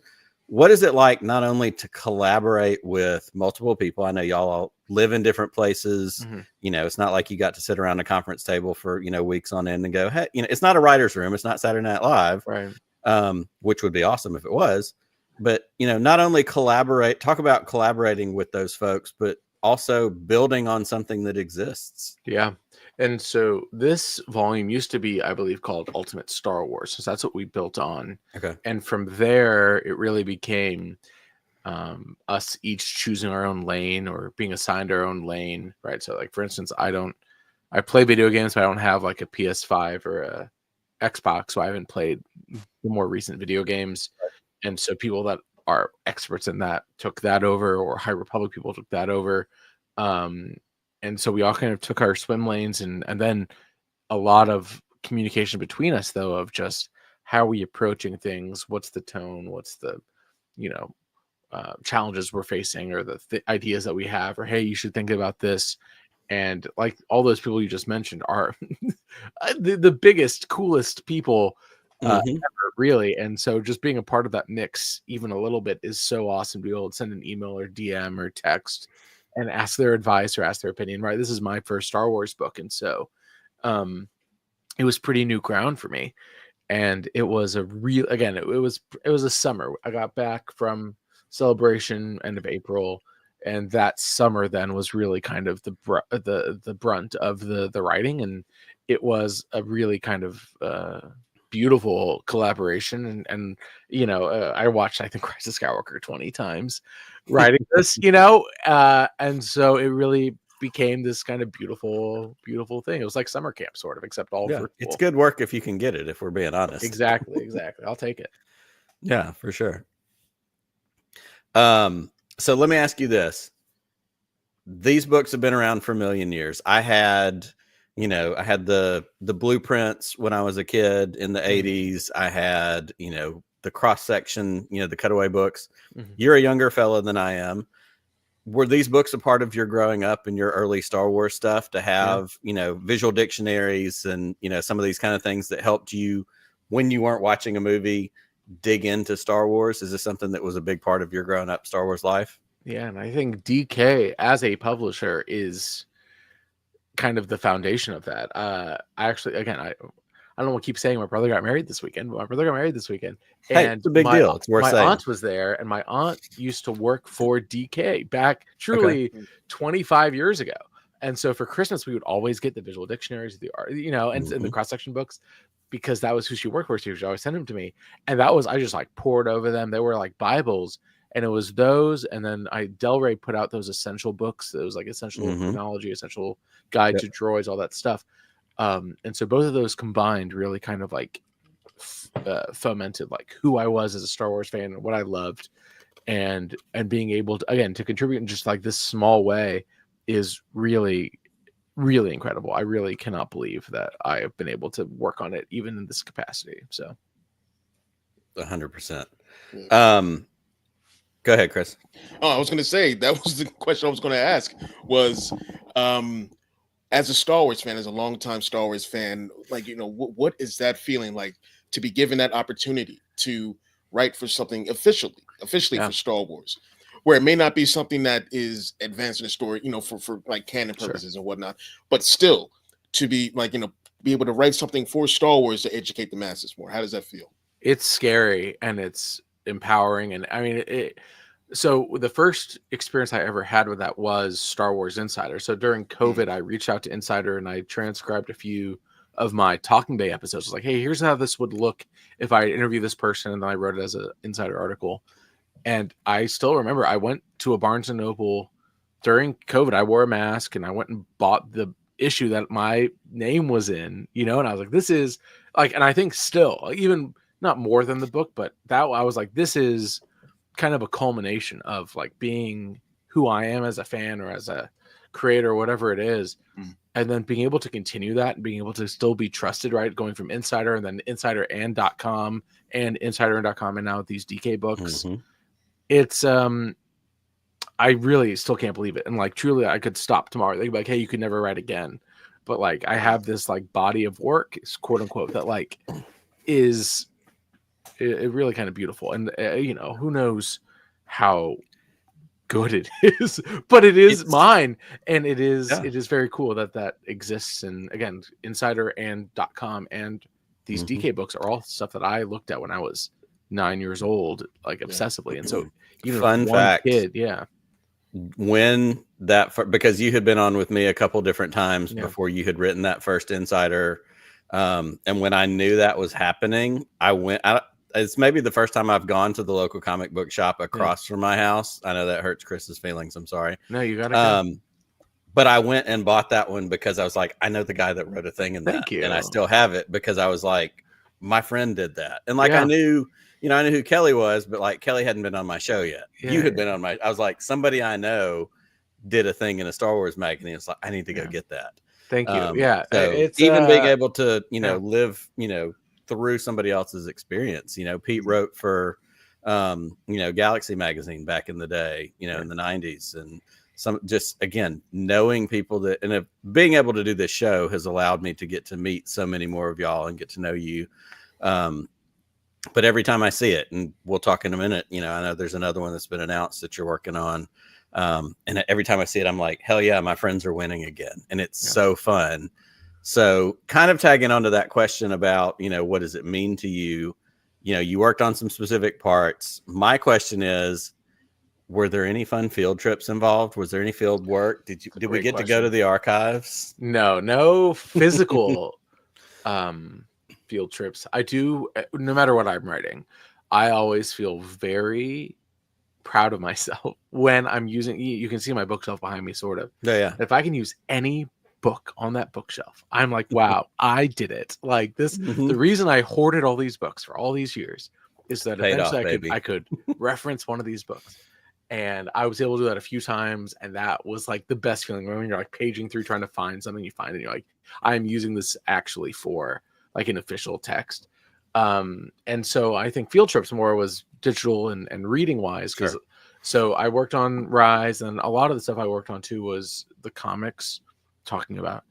What is it like not only to collaborate with multiple people? I know y'all all live in different places. You know, it's not like you got to sit around a conference table for, you know, weeks on end and go, hey, you know, it's not a writer's room. It's not Saturday Night Live, Right. Which would be awesome if it was. But, you know, not only talk about collaborating with those folks, but also building on something that exists. Yeah. And so this volume used to be, I believe, called Ultimate Star Wars. So that's what we built on. Okay. And from there, it really became us each choosing our own lane or being assigned our own lane, right? So like, for instance, I play video games, but I don't have like a PS5 or a Xbox. So I haven't played the more recent video games. And so people that are experts in that took that over, or High Republic people took that over. And so we all kind of took our swim lanes, and then a lot of communication between us, though, of just how are we approaching things? What's the tone? What's the, you know, challenges we're facing, or the ideas that we have, or, hey, you should think about this. And like all those people you just mentioned are the biggest, coolest people ever, really. And so just being a part of that mix, even a little bit, is so awesome to be able to send an email or DM or text and ask their advice or ask their opinion, right? This is my first Star Wars book. And so it was pretty new ground for me. And it was it was a summer. I got back from Celebration end of April, and that summer then was really kind of the brunt of the writing. And it was a really kind of beautiful collaboration. And you know, I watched, I think, Rise of Skywalker 20 times writing this, you know, and so it really became this kind of beautiful thing. It was like summer camp sort of, except all virtual. It's good work if you can get it, if we're being honest. Exactly. I'll take it. Yeah, for sure. So let me ask you this. These books have been around for a million years. I had the blueprints when I was a kid in the 80s. I had, the cross section, the cutaway books. You're a younger fella than I am. Were these books a part of your growing up and your early Star Wars stuff to have, visual dictionaries and, some of these kind of things that helped you when you weren't watching a movie dig into Star Wars? Is this something that was a big part of your growing up Star Wars life? Yeah. And I think DK as a publisher is kind of the foundation of that. I actually, again, I don't want to keep saying my brother got married this weekend, but my brother got married this weekend. Hey, and it's a big deal. It's worth saying. My aunt was there, and my aunt used to work for DK back truly 25 years ago. And so for Christmas, we would always get the visual dictionaries, and the cross-section books, because that was who she worked for. She would always send them to me. And that was, I just like poured over them. They were like Bibles. And it was those. And then Del Rey put out those essential books. It was like essential technology, essential guide to droids, all that stuff. And so both of those combined really kind of like fomented like who I was as a Star Wars fan and what I loved, and being able to, again, to contribute in just like this small way is really, really incredible. I really cannot believe that I have been able to work on it even in this capacity. So 100%. Go ahead, Chris. Oh, I was going to say, that was the question I was going to ask was, as a Star Wars fan, as a longtime Star Wars fan, like, what is that feeling like to be given that opportunity to write for something officially for Star Wars, where it may not be something that is advancing the story, for like canon purposes and whatnot, but still to be like, be able to write something for Star Wars to educate the masses more. How does that feel? It's scary and it's empowering. And I mean, so the first experience I ever had with that was Star Wars Insider. So during COVID, I reached out to Insider and I transcribed a few of my Talking Bay episodes. I was like, hey, here's how this would look if I interview this person. And then I wrote it as an Insider article. And I still remember I went to a Barnes & Noble during COVID. I wore a mask and I went and bought the issue that my name was in, and I was like, this is like, and I think still, even not more than the book, but that I was like, this is kind of a culmination of like being who I am as a fan or as a creator or whatever it is. And then being able to continue that and being able to still be trusted, right? Going from Insider and then Insider and .com and Insider and .com and now these DK books. It's I really still can't believe it. And like truly I could stop tomorrow. They'd be like, hey, you could never write again. But like I have this like body of work, quote unquote, that like is it really kind of beautiful. And who knows how good it is, but it's mine, and it is very cool that exists. And again, Insider and .com and these DK books are all stuff that I looked at when I was 9 years old, like obsessively. And so even fun fact, kid, when that, because you had been on with me a couple different times before you had written that first Insider, and when I knew that was happening, it's maybe the first time I've gone to the local comic book shop across from my house. I know that hurts Chris's feelings. I'm sorry. No, you got it. But I went and bought that one because I was like, I know the guy that wrote a thing in that. Thank you. And I still have it because I was like, my friend did that. And like, I knew who Kelly was, but like Kelly hadn't been on my show yet. You had been on I was like, somebody I know did a thing in a Star Wars magazine. It's like, I need to go get that. Thank you. So it's even being able to, live, through somebody else's experience. Pete wrote for Galaxy magazine back in the day, in the 90s, and some just again knowing people that, and being able to do this show has allowed me to get to meet so many more of y'all and get to know you. But every time I see it, and we'll talk in a minute, I know there's another one that's been announced that you're working on, and every time I see it, I'm like, hell yeah, my friends are winning again, and it's so fun. So kind of tagging onto that question about, what does it mean to you? You worked on some specific parts. My question is, were there any fun field trips involved? Was there any field work? Did we get to go to the archives? No physical field trips. I do, no matter what I'm writing, I always feel very proud of myself when I'm using. You can see my bookshelf behind me, sort of. Yeah. If I can use any book on that bookshelf, I'm like, wow, I did it. Like this. The reason I hoarded all these books for all these years is that eventually I could reference one of these books. And I was able to do that a few times, and that was like the best feeling when you're like paging through trying to find something, you find it, and you're like, I'm using this actually for like an official text. And so I think Field Trips more was digital and reading wise, because so I worked on Rise, and a lot of the stuff I worked on too was the comics talking about.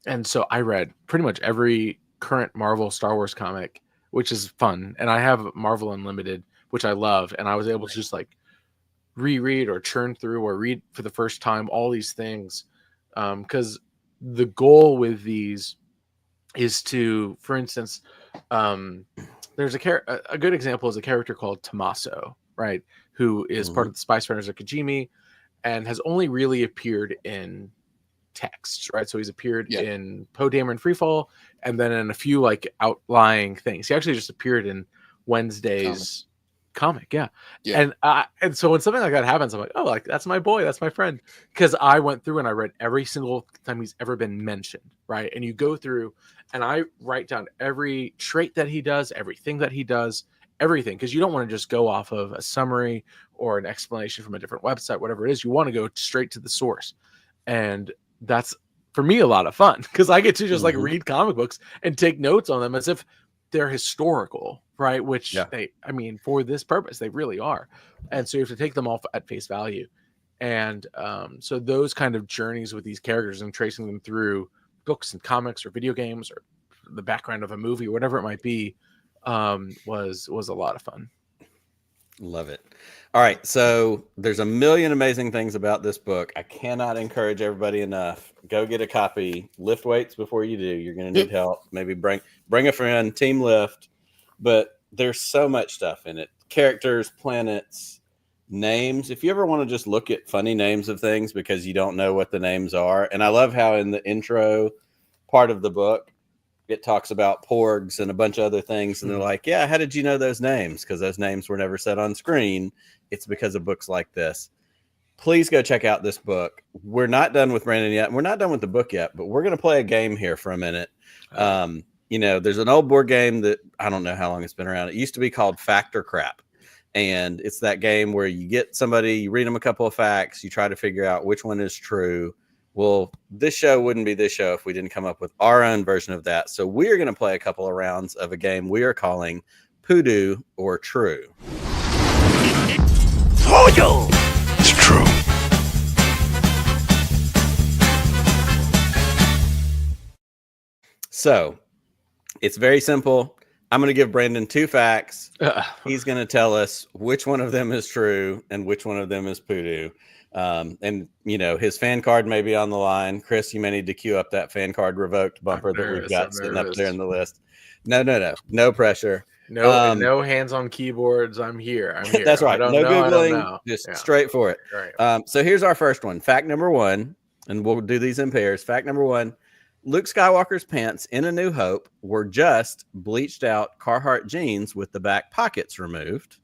And so I read pretty much every current Marvel Star Wars comic, which is fun. And I have Marvel Unlimited, which I love, and I was able to just like reread or churn through or read for the first time all these things, because the goal with these is to, for instance, there's a good example is a character called Tommaso, right, who is part of the Spice Runners of Kajimi and has only really appeared in text, right? So he's appeared in Poe Dameron and Freefall, and then in a few like outlying things. He actually just appeared in Wednesday's comic. And so when something like that happens, I'm like, oh, like that's my boy, that's my friend, because I went through and I read every single time he's ever been mentioned, right? And you go through and I write down every trait that he does, everything that he does, everything, because you don't want to just go off of a summary or an explanation from a different website, whatever it is. You want to go straight to the source, and that's for me a lot of fun, because I get to just like read comic books and take notes on them as if they're historical, right? Which I mean, for this purpose, they really are. And so you have to take them all at face value. And so those kind of journeys with these characters and tracing them through books and comics or video games or the background of a movie or whatever it might be, was a lot of fun. Love it. All right. So there's a million amazing things about this book. I cannot encourage everybody enough. Go get a copy. Lift weights before you do. You're going to need help. Maybe bring a friend, team lift. But there's so much stuff in it. Characters, planets, names. If you ever want to just look at funny names of things because you don't know what the names are. And I love how in the intro part of the book, it talks about porgs and a bunch of other things. And they're like, yeah, how did you know those names? Because those names were never said on screen. It's because of books like this. Please go check out this book. We're not done with Brandon yet. We're not done with the book yet, but we're going to play a game here for a minute. You know, there's an old board game that I don't know how long it's been around. It used to be called Fact or Crap. And it's that game where you get somebody, you read them a couple of facts, you try to figure out which one is true. Well, this show wouldn't be this show if we didn't come up with our own version of that. So we're going to play a couple of rounds of a game we are calling Poodoo or True. Poodoo! It's true. So it's very simple. I'm going to give Brandon two facts. He's going to tell us which one of them is true and which one of them is Poodoo. And, you know, his fan card may be on the line. Chris, you may need to queue up that fan card revoked bumper that we've got sitting up there in the list. No pressure. No hands on keyboards. I'm here. That's right. No Googling, just straight for it. Right. So here's our first one. Fact number one, and we'll do these in pairs. Fact number one, Luke Skywalker's pants in A New Hope were just bleached out Carhartt jeans with the back pockets removed.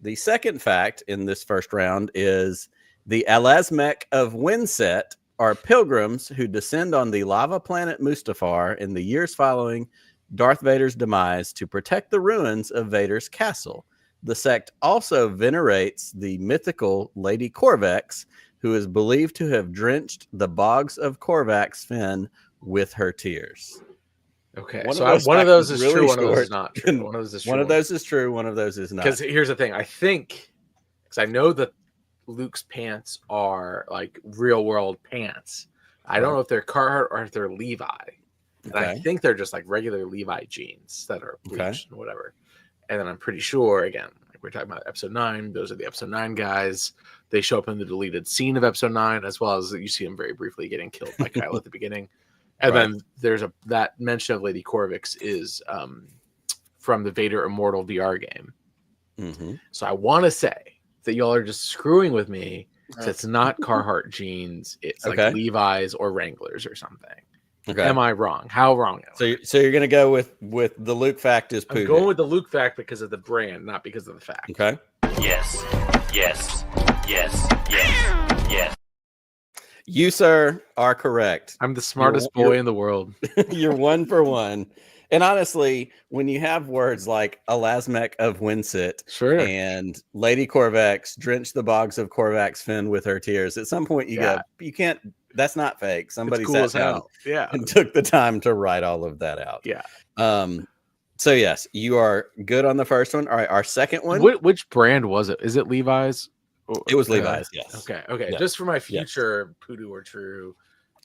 The second fact in this first round is the Alazmec of Windset are pilgrims who descend on the lava planet Mustafar in the years following Darth Vader's demise to protect the ruins of Vader's castle. The sect also venerates the mythical Lady Corvax, who is believed to have drenched the bogs of Corvax Fen with her tears. Okay, one of those is true, one of those is not true. One of those is true. One of those is true, one of those is not. Because here's the thing, I think, because I know that Luke's pants are like real world pants. I don't know if they're Carhartt or if they're Levi. And I think they're just like regular Levi jeans that are bleached and whatever. And then I'm pretty sure, again, like we're talking about episode 9, those are the episode 9 guys. They show up in the deleted scene of episode 9, as well as you see them very briefly getting killed by Kyle at the beginning. And then there's that mention of Lady Corvax is from the Vader Immortal VR game. So I want to say that y'all are just screwing with me. So it's not Carhartt jeans. It's like Levi's or Wranglers or something. Okay. Am I wrong? How wrong am I? So you're going to go with the Luke fact is Poodoo. I'm going with the Luke fact because of the brand, not because of the fact. Okay. Yes. Yes. Yes. Yes. Yes. You, sir, are correct. I'm the smartest boy in the world. You're 1 for 1. And honestly, when you have words like Alasmec of Winsit Sure. and Lady Corvex drench the bogs of Corvax Finn with her tears, at some point you go, you can't, that's not fake. Somebody cool sat as down hell. Yeah. and took the time to write all of that out. Yeah. So yes, you are good on the first one. All right, our second one. Which brand was it? Is it Levi's? It was Levi's, yes. Okay. Yeah. Just for my future Poodoo or True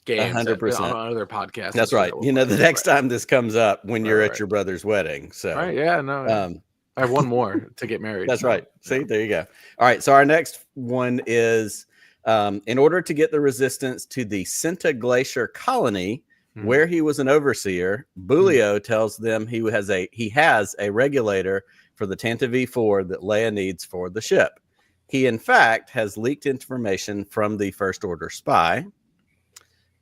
games 100%. on other podcasts. That's right. You know, the next time this comes up when you're at your brother's wedding. So right, yeah, no. I have one more to get married. That's right. See, there you go. All right. So our next one is in order to get the resistance to the Senta Glacier colony, where he was an overseer, Bulio tells them he has a regulator for the Tanta V4 that Leia needs for the ship. He, in fact, has leaked information from the First Order spy.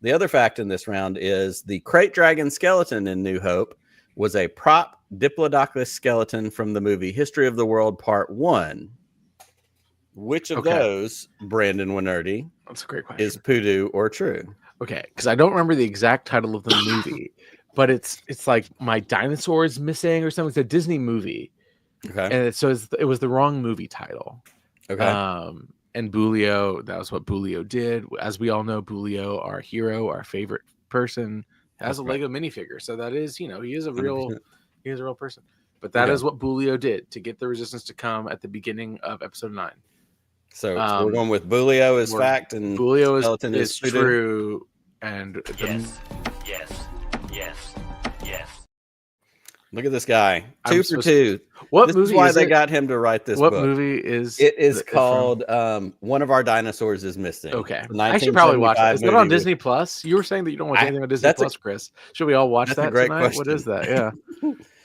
The other fact in this round is the Crate Dragon skeleton in New Hope was a prop Diplodocus skeleton from the movie History of the World Part 1. Which of those, Brandon Wainerdi, that's a great question, is Poodoo or True? Okay, because I don't remember the exact title of the movie, but it's like My Dinosaur is Missing or something. It's a Disney movie. Okay. And it was the wrong movie title. Okay. And Bulio, that was what Bulio did. As we all know, Bulio, our hero, our favorite person, has a Lego minifigure. So that is, he is a real 100%. person. But that is what Bulio did to get the resistance to come at the beginning of episode 9. So we're going with Bulio as fact and Bulio skeleton is true. And Yes. Look at this guy. 2 for 2. What this movie is why is they it? got him to write this What book. movie is it? Is called One of Our Dinosaurs is Missing. Okay. I should probably watch it. Is it on Disney Plus? You were saying that you don't watch anything on Disney Plus, Chris. Should we all watch that great tonight? question. What is that? Yeah.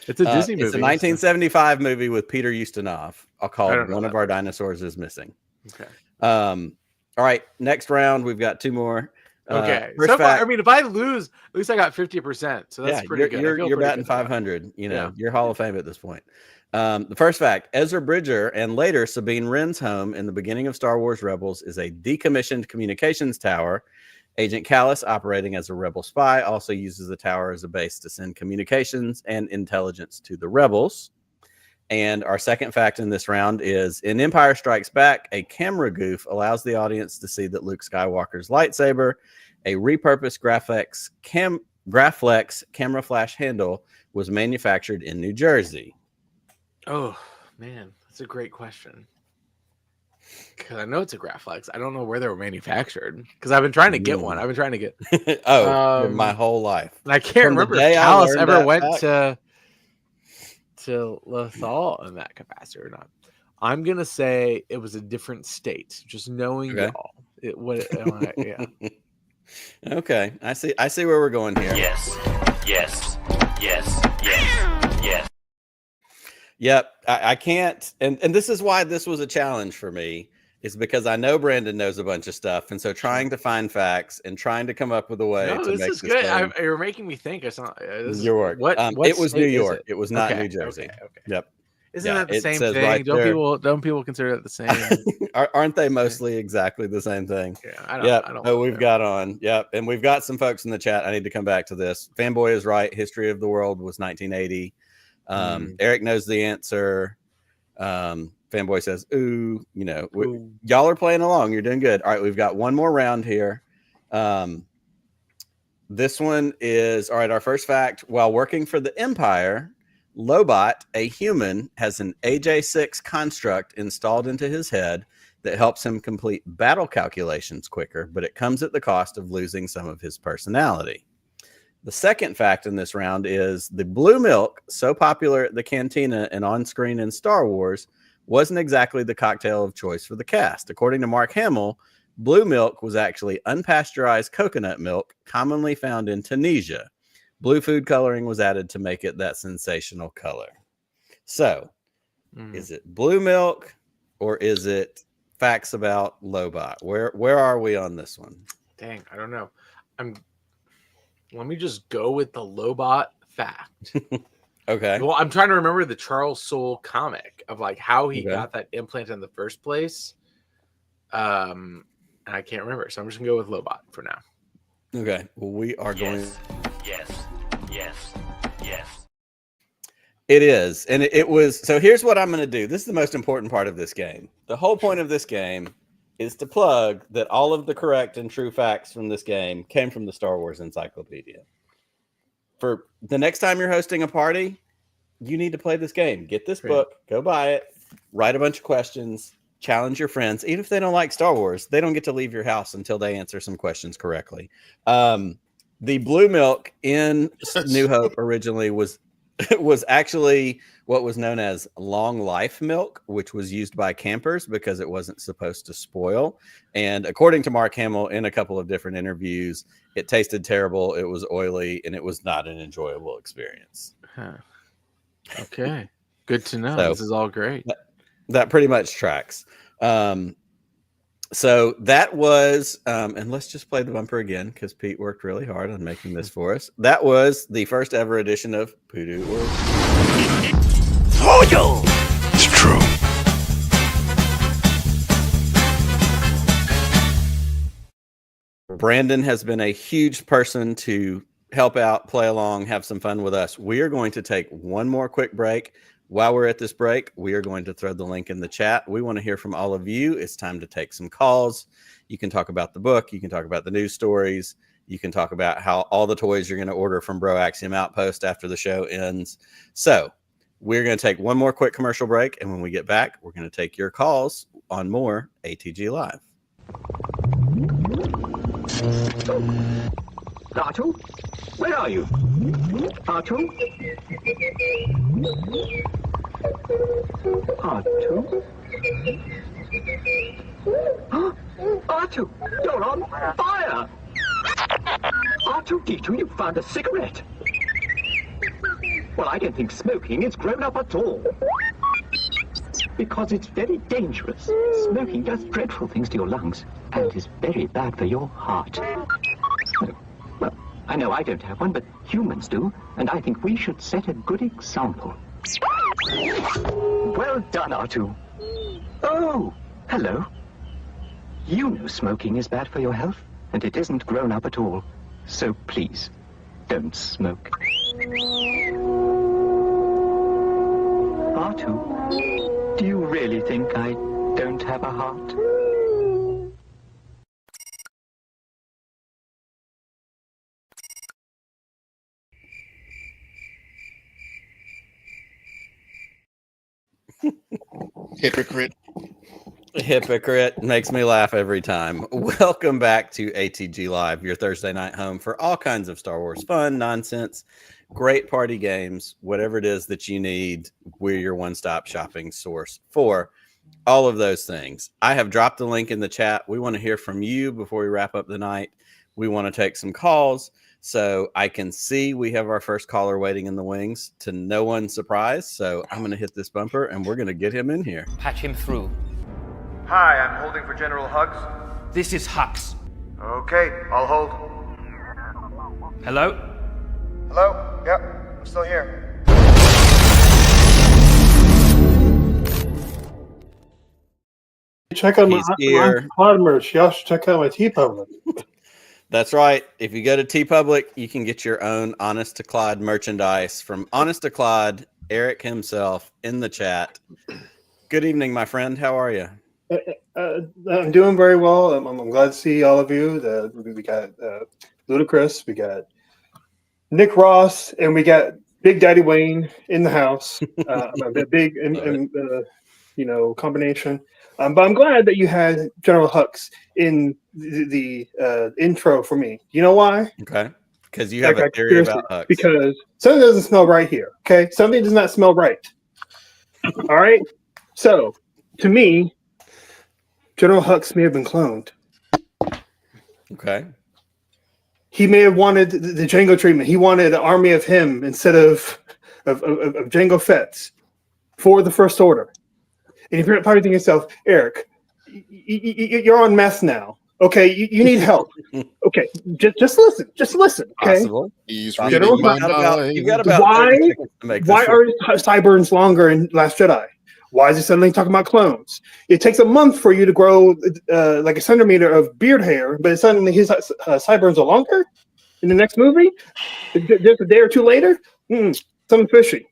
It's a Disney movie. It's a 1975 movie with Peter Ustinov called One of Our Dinosaurs is Missing. Okay. All right. Next round, we've got 2 more. Okay. So far, I mean, if I lose, at least I got 50%. So that's pretty good. You're batting 500. You're Hall of Fame at this point. The first fact: Ezra Bridger and later Sabine Wren's home in the beginning of Star Wars Rebels is a decommissioned communications tower. Agent Callus, operating as a rebel spy, also uses the tower as a base to send communications and intelligence to the rebels. And our second fact in this round is in Empire Strikes Back, a camera goof allows the audience to see that Luke Skywalker's lightsaber, a repurposed Graflex camera flash handle, was manufactured in New Jersey. Oh, man, that's a great question. Because I know it's a Graflex. I don't know where they were manufactured. Because I've been trying to get one. I've been trying to get my whole life. And I can't remember if Callus ever went to Lothal in that capacity or not. I'm gonna say it was a different state. Just knowing y'all, yeah. Okay, I see where we're going here. Yes. Yep, I can't, and this is why this was a challenge for me, is because I know Brandon knows a bunch of stuff, and so trying to find facts and trying to come up with a way to make this good. You're making me think. It's not your work. What it was New York. It was not New Jersey. Okay. Yep. Isn't that the same thing? Right don't people consider that the same? Aren't they mostly exactly the same thing? Yeah, I don't. We've got on. Yep, and we've got some folks in the chat. I need to come back to this. Fanboy is right. History of the World was 1980. Eric knows the answer. Fanboy says, ooh, y'all are playing along. You're doing good. All right, we've got one more round here. This one is, all right, our first fact. While working for the Empire, Lobot, a human, has an AJ6 construct installed into his head that helps him complete battle calculations quicker, but it comes at the cost of losing some of his personality. The second fact in this round is the blue milk, so popular at the cantina and on screen in Star Wars, wasn't exactly the cocktail of choice for the cast. According to Mark Hamill, blue milk was actually unpasteurized coconut milk commonly found in Tunisia. Blue food coloring was added to make it that sensational color. So, is it blue milk or is it facts about Lobot? Where are we on this one? Dang, I don't know. Let me just go with the Lobot fact. Okay. Well, I'm trying to remember the Charles Soule comic of like how he Okay. got that implant in the first place. And I can't remember, so I'm just gonna go with Lobot for now. Okay. Well, we are going. Yes. Yes. Yes. It is. And it was. So here's what I'm going to do. This is the most important part of this game. The whole point of this game is to plug that all of the correct and true facts from this game came from the Star Wars Encyclopedia. For the next time you're hosting a party, you need to play this game. Get this book, go buy it, write a bunch of questions, challenge your friends. Even if they don't like Star Wars, they don't get to leave your house until they answer some questions correctly. The blue milk in New Hope originally was actually what was known as long life milk, which was used by campers because it wasn't supposed to spoil. And according to Mark Hamill in a couple of different interviews, it tasted terrible, it was oily, and it was not an enjoyable experience. Huh. Okay. Good to know. So, this is all great. That pretty much tracks. So that was, and let's just play the bumper again because Pete worked really hard on making this for us. That was the first ever edition of Poodoo World. It's true. Brandon has been a huge person to help out, play along, have some fun with us. We are going to take one more quick break. While we're at this break, we are going to throw the link in the chat. We want to hear from all of you. It's time to take some calls. You can talk about the book. You can talk about the news stories. You can talk about how all the toys you're going to order from Bro Axiom Outpost after the show ends. So we're going to take one more quick commercial break. And when we get back, we're going to take your calls on more ATG Live. R2? Where are you? R2? R2? R2, you're on fire! R2-D2, you found a cigarette! Well, I don't think smoking is grown up at all. Because it's very dangerous. Smoking does dreadful things to your lungs and is very bad for your heart. Well, I know I don't have one, but humans do, and I think we should set a good example. Well done, R2. Oh, hello. You know smoking is bad for your health, and it isn't grown up at all. So please, don't smoke. R2, do you really think I don't have a heart? Hypocrite makes me laugh every time. Welcome back to ATG Live, your Thursday night home for all kinds of Star Wars fun, nonsense, great party games, whatever it is that you need. We're your one-stop shopping source for all of those things. I have dropped the link in the chat. We want to hear from you before we wrap up the night. We want to take some calls. So I can see we have our first caller waiting in the wings, to no one's surprise. So I'm going to hit this bumper and we're going to get him in here. Patch him through. Hi, I'm holding for General Hux. This is Hux. Okay, I'll hold. Hello? Hello? Yep, I'm still here. Check out He's here. my merch. Y'all should check out my TeePublic. That's right. If you go to TeePublic, you can get your own Honest to Claude merchandise from Honest to Claude, Eric himself in the chat. Good evening, my friend. How are you? I'm doing very well. I'm glad to see all of you. We got Ludacris, we got Nick Ross, and we got Big Daddy Wayne in the house. A big, combination. But I'm glad that you had General Hux in the intro for me. You know why? Okay. Because you have a theory about Hux. Because something doesn't smell right here. Okay. Something does not smell right. All right. So, to me, General Hux may have been cloned. Okay. He may have wanted the Jango treatment. He wanted an army of him instead of Jango Fett's for the First Order. And if you're probably thinking to yourself, Eric, you're on meth now, Okay, you need help. Okay, just listen. Just listen. Okay. Possible. He's General reading my You've got mind. about Why? 30 seconds to make Why this. are sideburns longer in Last Jedi? Why is he suddenly talking about clones? It takes a month for you to grow like a centimeter of beard hair, but suddenly his sideburns are longer in the next movie. Just a day or two later, something fishy.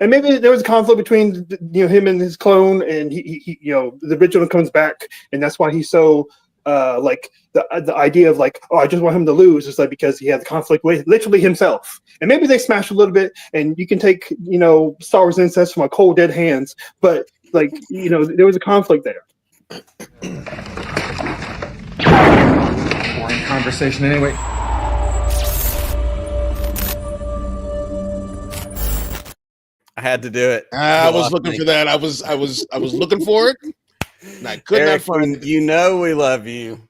And maybe there was a conflict between him and his clone, and he the original comes back, and that's why he's so like the idea of like, oh, I just want him to lose is like because he had the conflict with literally himself. And maybe they smash a little bit, and you can take Star Wars incest from a cold dead hands, but like there was a conflict there. Boring conversation anyway. I had to do it. I was looking for that. I was looking for it. And I could not find it. We love you.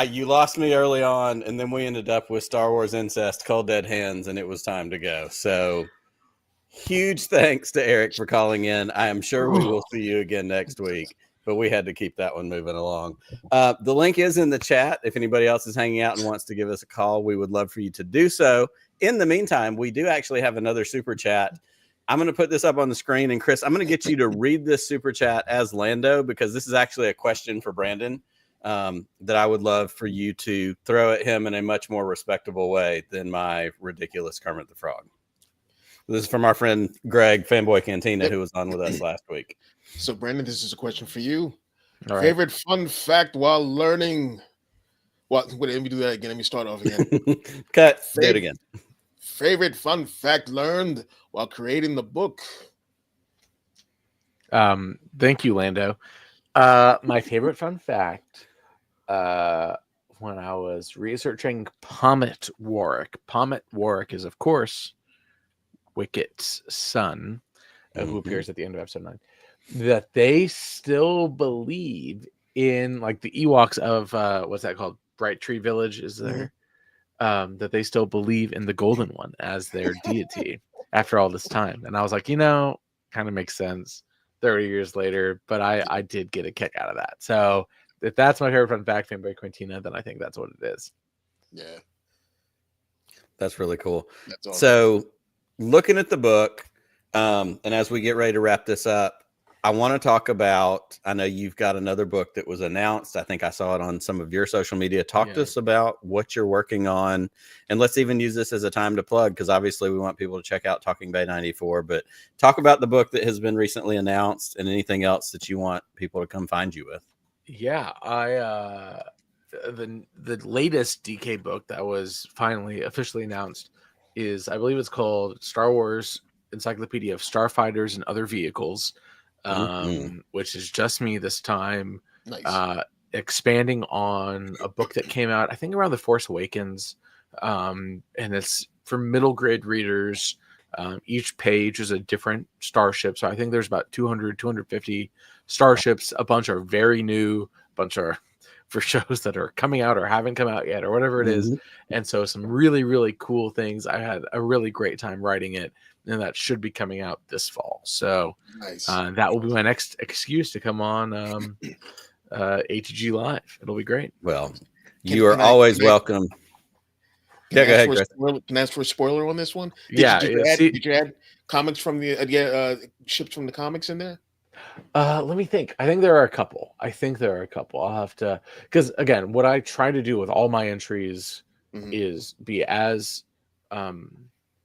You lost me early on, and then we ended up with Star Wars incest, cold dead hands, and it was time to go. So huge thanks to Eric for calling in. I am sure we will see you again next week, but we had to keep that one moving along. The link is in the chat. If anybody else is hanging out and wants to give us a call, we would love for you to do so. In the meantime, we do actually have another super chat. I'm going to put this up on the screen, and Chris, I'm going to get you to read this super chat as Lando, because this is actually a question for Brandon that I would love for you to throw at him in a much more respectable way than my ridiculous Kermit the Frog. This is from our friend Greg, Fanboy Cantina, who was on with us last week. So, Brandon, this is a question for you. All right. Favorite fun fact while learning? Well, let me do that again. Let me start off again. Cut. Do it again. Favorite fun fact learned while creating the book? Thank you, Lando. My favorite fun fact when I was researching Pommet Warwick. Pommet Warwick is, of course, Wicket's son, who appears at the end of episode 9. That they still believe in, like, the Ewoks of what's that called? Bright Tree Village is there. That they still believe in the Golden One as their deity after all this time. And I was like, kind of makes sense 30 years later, but I did get a kick out of that. So if that's my favorite fun fact, Fanboy Quintina, then I think that's what it is. Yeah. That's really cool. That's awesome. So looking at the book, and as we get ready to wrap this up, I want to talk about, I know you've got another book that was announced. I think I saw it on some of your social media. Talk to us about what you're working on. And let's even use this as a time to plug, because obviously we want people to check out Talking Bay 94. But talk about the book that has been recently announced and anything else that you want people to come find you with. Yeah, the latest DK book that was finally officially announced is, I believe it's called Star Wars Encyclopedia of Starfighters and Other Vehicles. Which is just me this time. Nice. Expanding on a book that came out, I think, around The Force Awakens. And it's for middle grade readers. Each page is a different starship. So I think there's about 200, 250 starships. A bunch are very new. A bunch are for shows that are coming out or haven't come out yet or whatever it is. And so some really, really cool things. I had a really great time writing it. And that should be coming out this fall. So Nice. That will be my next excuse to come on ATG Live. It'll be great. Well, you are always welcome. Yeah, go ahead, Chris. Can I ask for a spoiler on this one? Did you add comics from the ships from the comics in there? Let me think. I think there are a couple. I'll have to, because again, what I try to do with all my entries is be as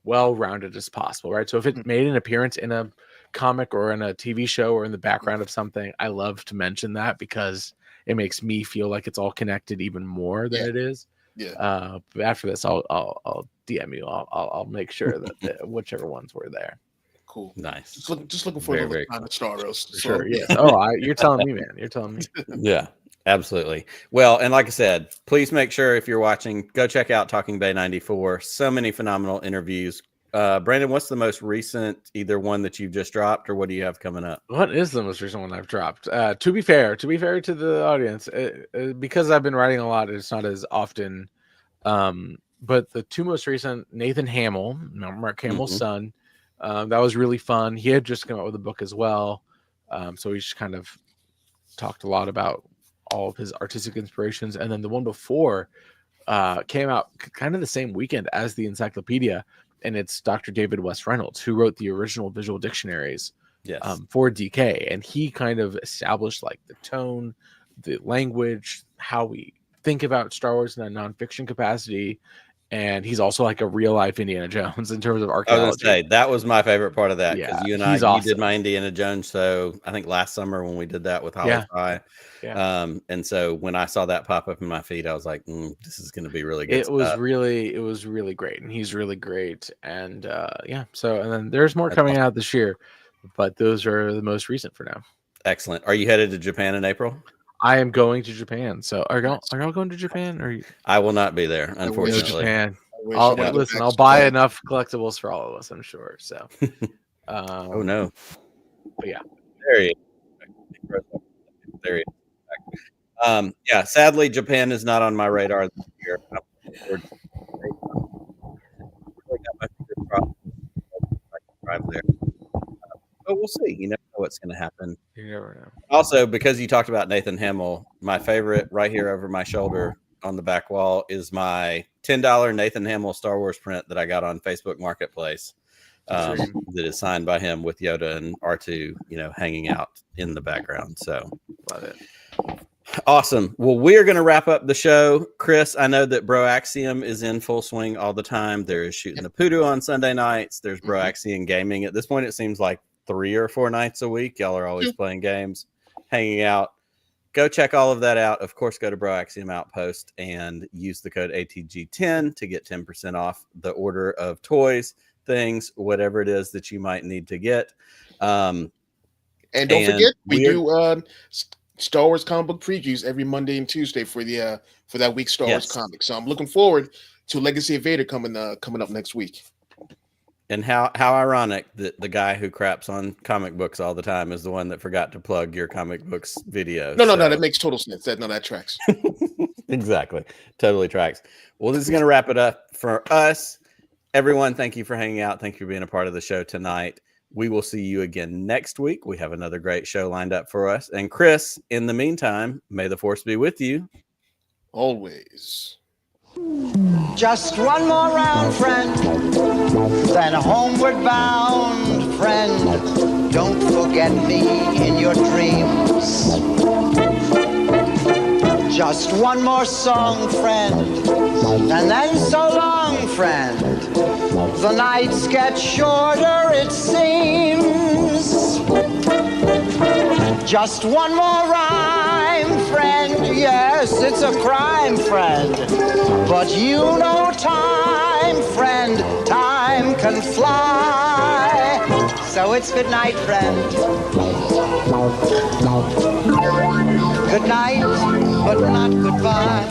well-rounded as possible, right? So if it made an appearance in a comic or in a TV show or in the background of something, I love to mention that because it makes me feel like it's all connected even more than it is. Yeah. But after this, I'll DM you. I'll make sure that whichever ones were there. Cool. Nice. Just looking for a little time at Star Wars. Sure. Yeah. Oh, you're telling me, man. You're telling me. Yeah. Absolutely. Well, and like I said, please make sure if you're watching, go check out Talking Bay 94. So many phenomenal interviews. Brandon, what's the most recent, either one that you've just dropped or what do you have coming up? What is the most recent one I've dropped? To be fair to the audience, because I've been writing a lot, it's not as often. But the two most recent, Nathan Hamill, Mark Hamill's son, that was really fun. He had just come out with a book as well. So we just kind of talked a lot about all of his artistic inspirations. And then the one before came out kind of the same weekend as the encyclopedia, and it's Dr. David West Reynolds, who wrote the original visual dictionaries for DK, and he kind of established like the tone, the language, how we think about Star Wars in a nonfiction capacity. And he's also like a real life Indiana Jones in terms of archaeology. I was gonna say, that was my favorite part of that, because you and I, awesome. you did my Indiana Jones show, I think last summer when we did that with Holly Fry. And so when I saw that pop up in my feed, I was like, this is going to be really good. It was really great, and he's really great. And so and then there's more coming out this year, but those are the most recent for now. Excellent. Are you headed to Japan in April? I am going to Japan. So are y'all going to Japan? Or I will not be there, unfortunately. Japan. I'll buy enough collectibles for all of us, I'm sure. So oh no. But yeah. There he is. There he is. Yeah, sadly Japan is not on my radar this year. But we'll see. You never know what's going to happen. You never know. Also, because you talked about Nathan Hamill, my favorite right here over my shoulder on the back wall is my $10 Nathan Hamill Star Wars print that I got on Facebook Marketplace. That is signed by him with Yoda and R2, hanging out in the background. So love it. Awesome. Well, we are going to wrap up the show. Chris, I know that Bro Axiom is in full swing all the time. There is Shooting the Poodoo on Sunday nights. There's Bro Axiom Gaming. At this point, it seems like 3 or 4 nights a week. Y'all are always playing games, hanging out. Go check all of that out. Of course, go to Bro Axiom Outpost and use the code ATG10 to get 10% off the order of toys, things, whatever it is that you might need to get. And don't forget, we do Star Wars comic book previews every Monday and Tuesday for that week's Star Wars comic. So I'm looking forward to Legacy of Vader coming up next week. And how ironic that the guy who craps on comic books all the time is the one that forgot to plug your comic books video. No, that makes total sense. That tracks. Exactly. Totally tracks. Well, this is going to wrap it up for us. Everyone, thank you for hanging out. Thank you for being a part of the show tonight. We will see you again next week. We have another great show lined up for us. And Chris, in the meantime, may the Force be with you. Always. Just one more round, friend, then homeward bound, friend. Don't forget me in your dreams. Just one more song, friend, and then so long, friend. The nights get shorter, it seems. Just one more rhyme, friend. Yes, it's a crime, friend. But you know time, friend. Time can fly. So it's good night, friend. Good night, but not goodbye.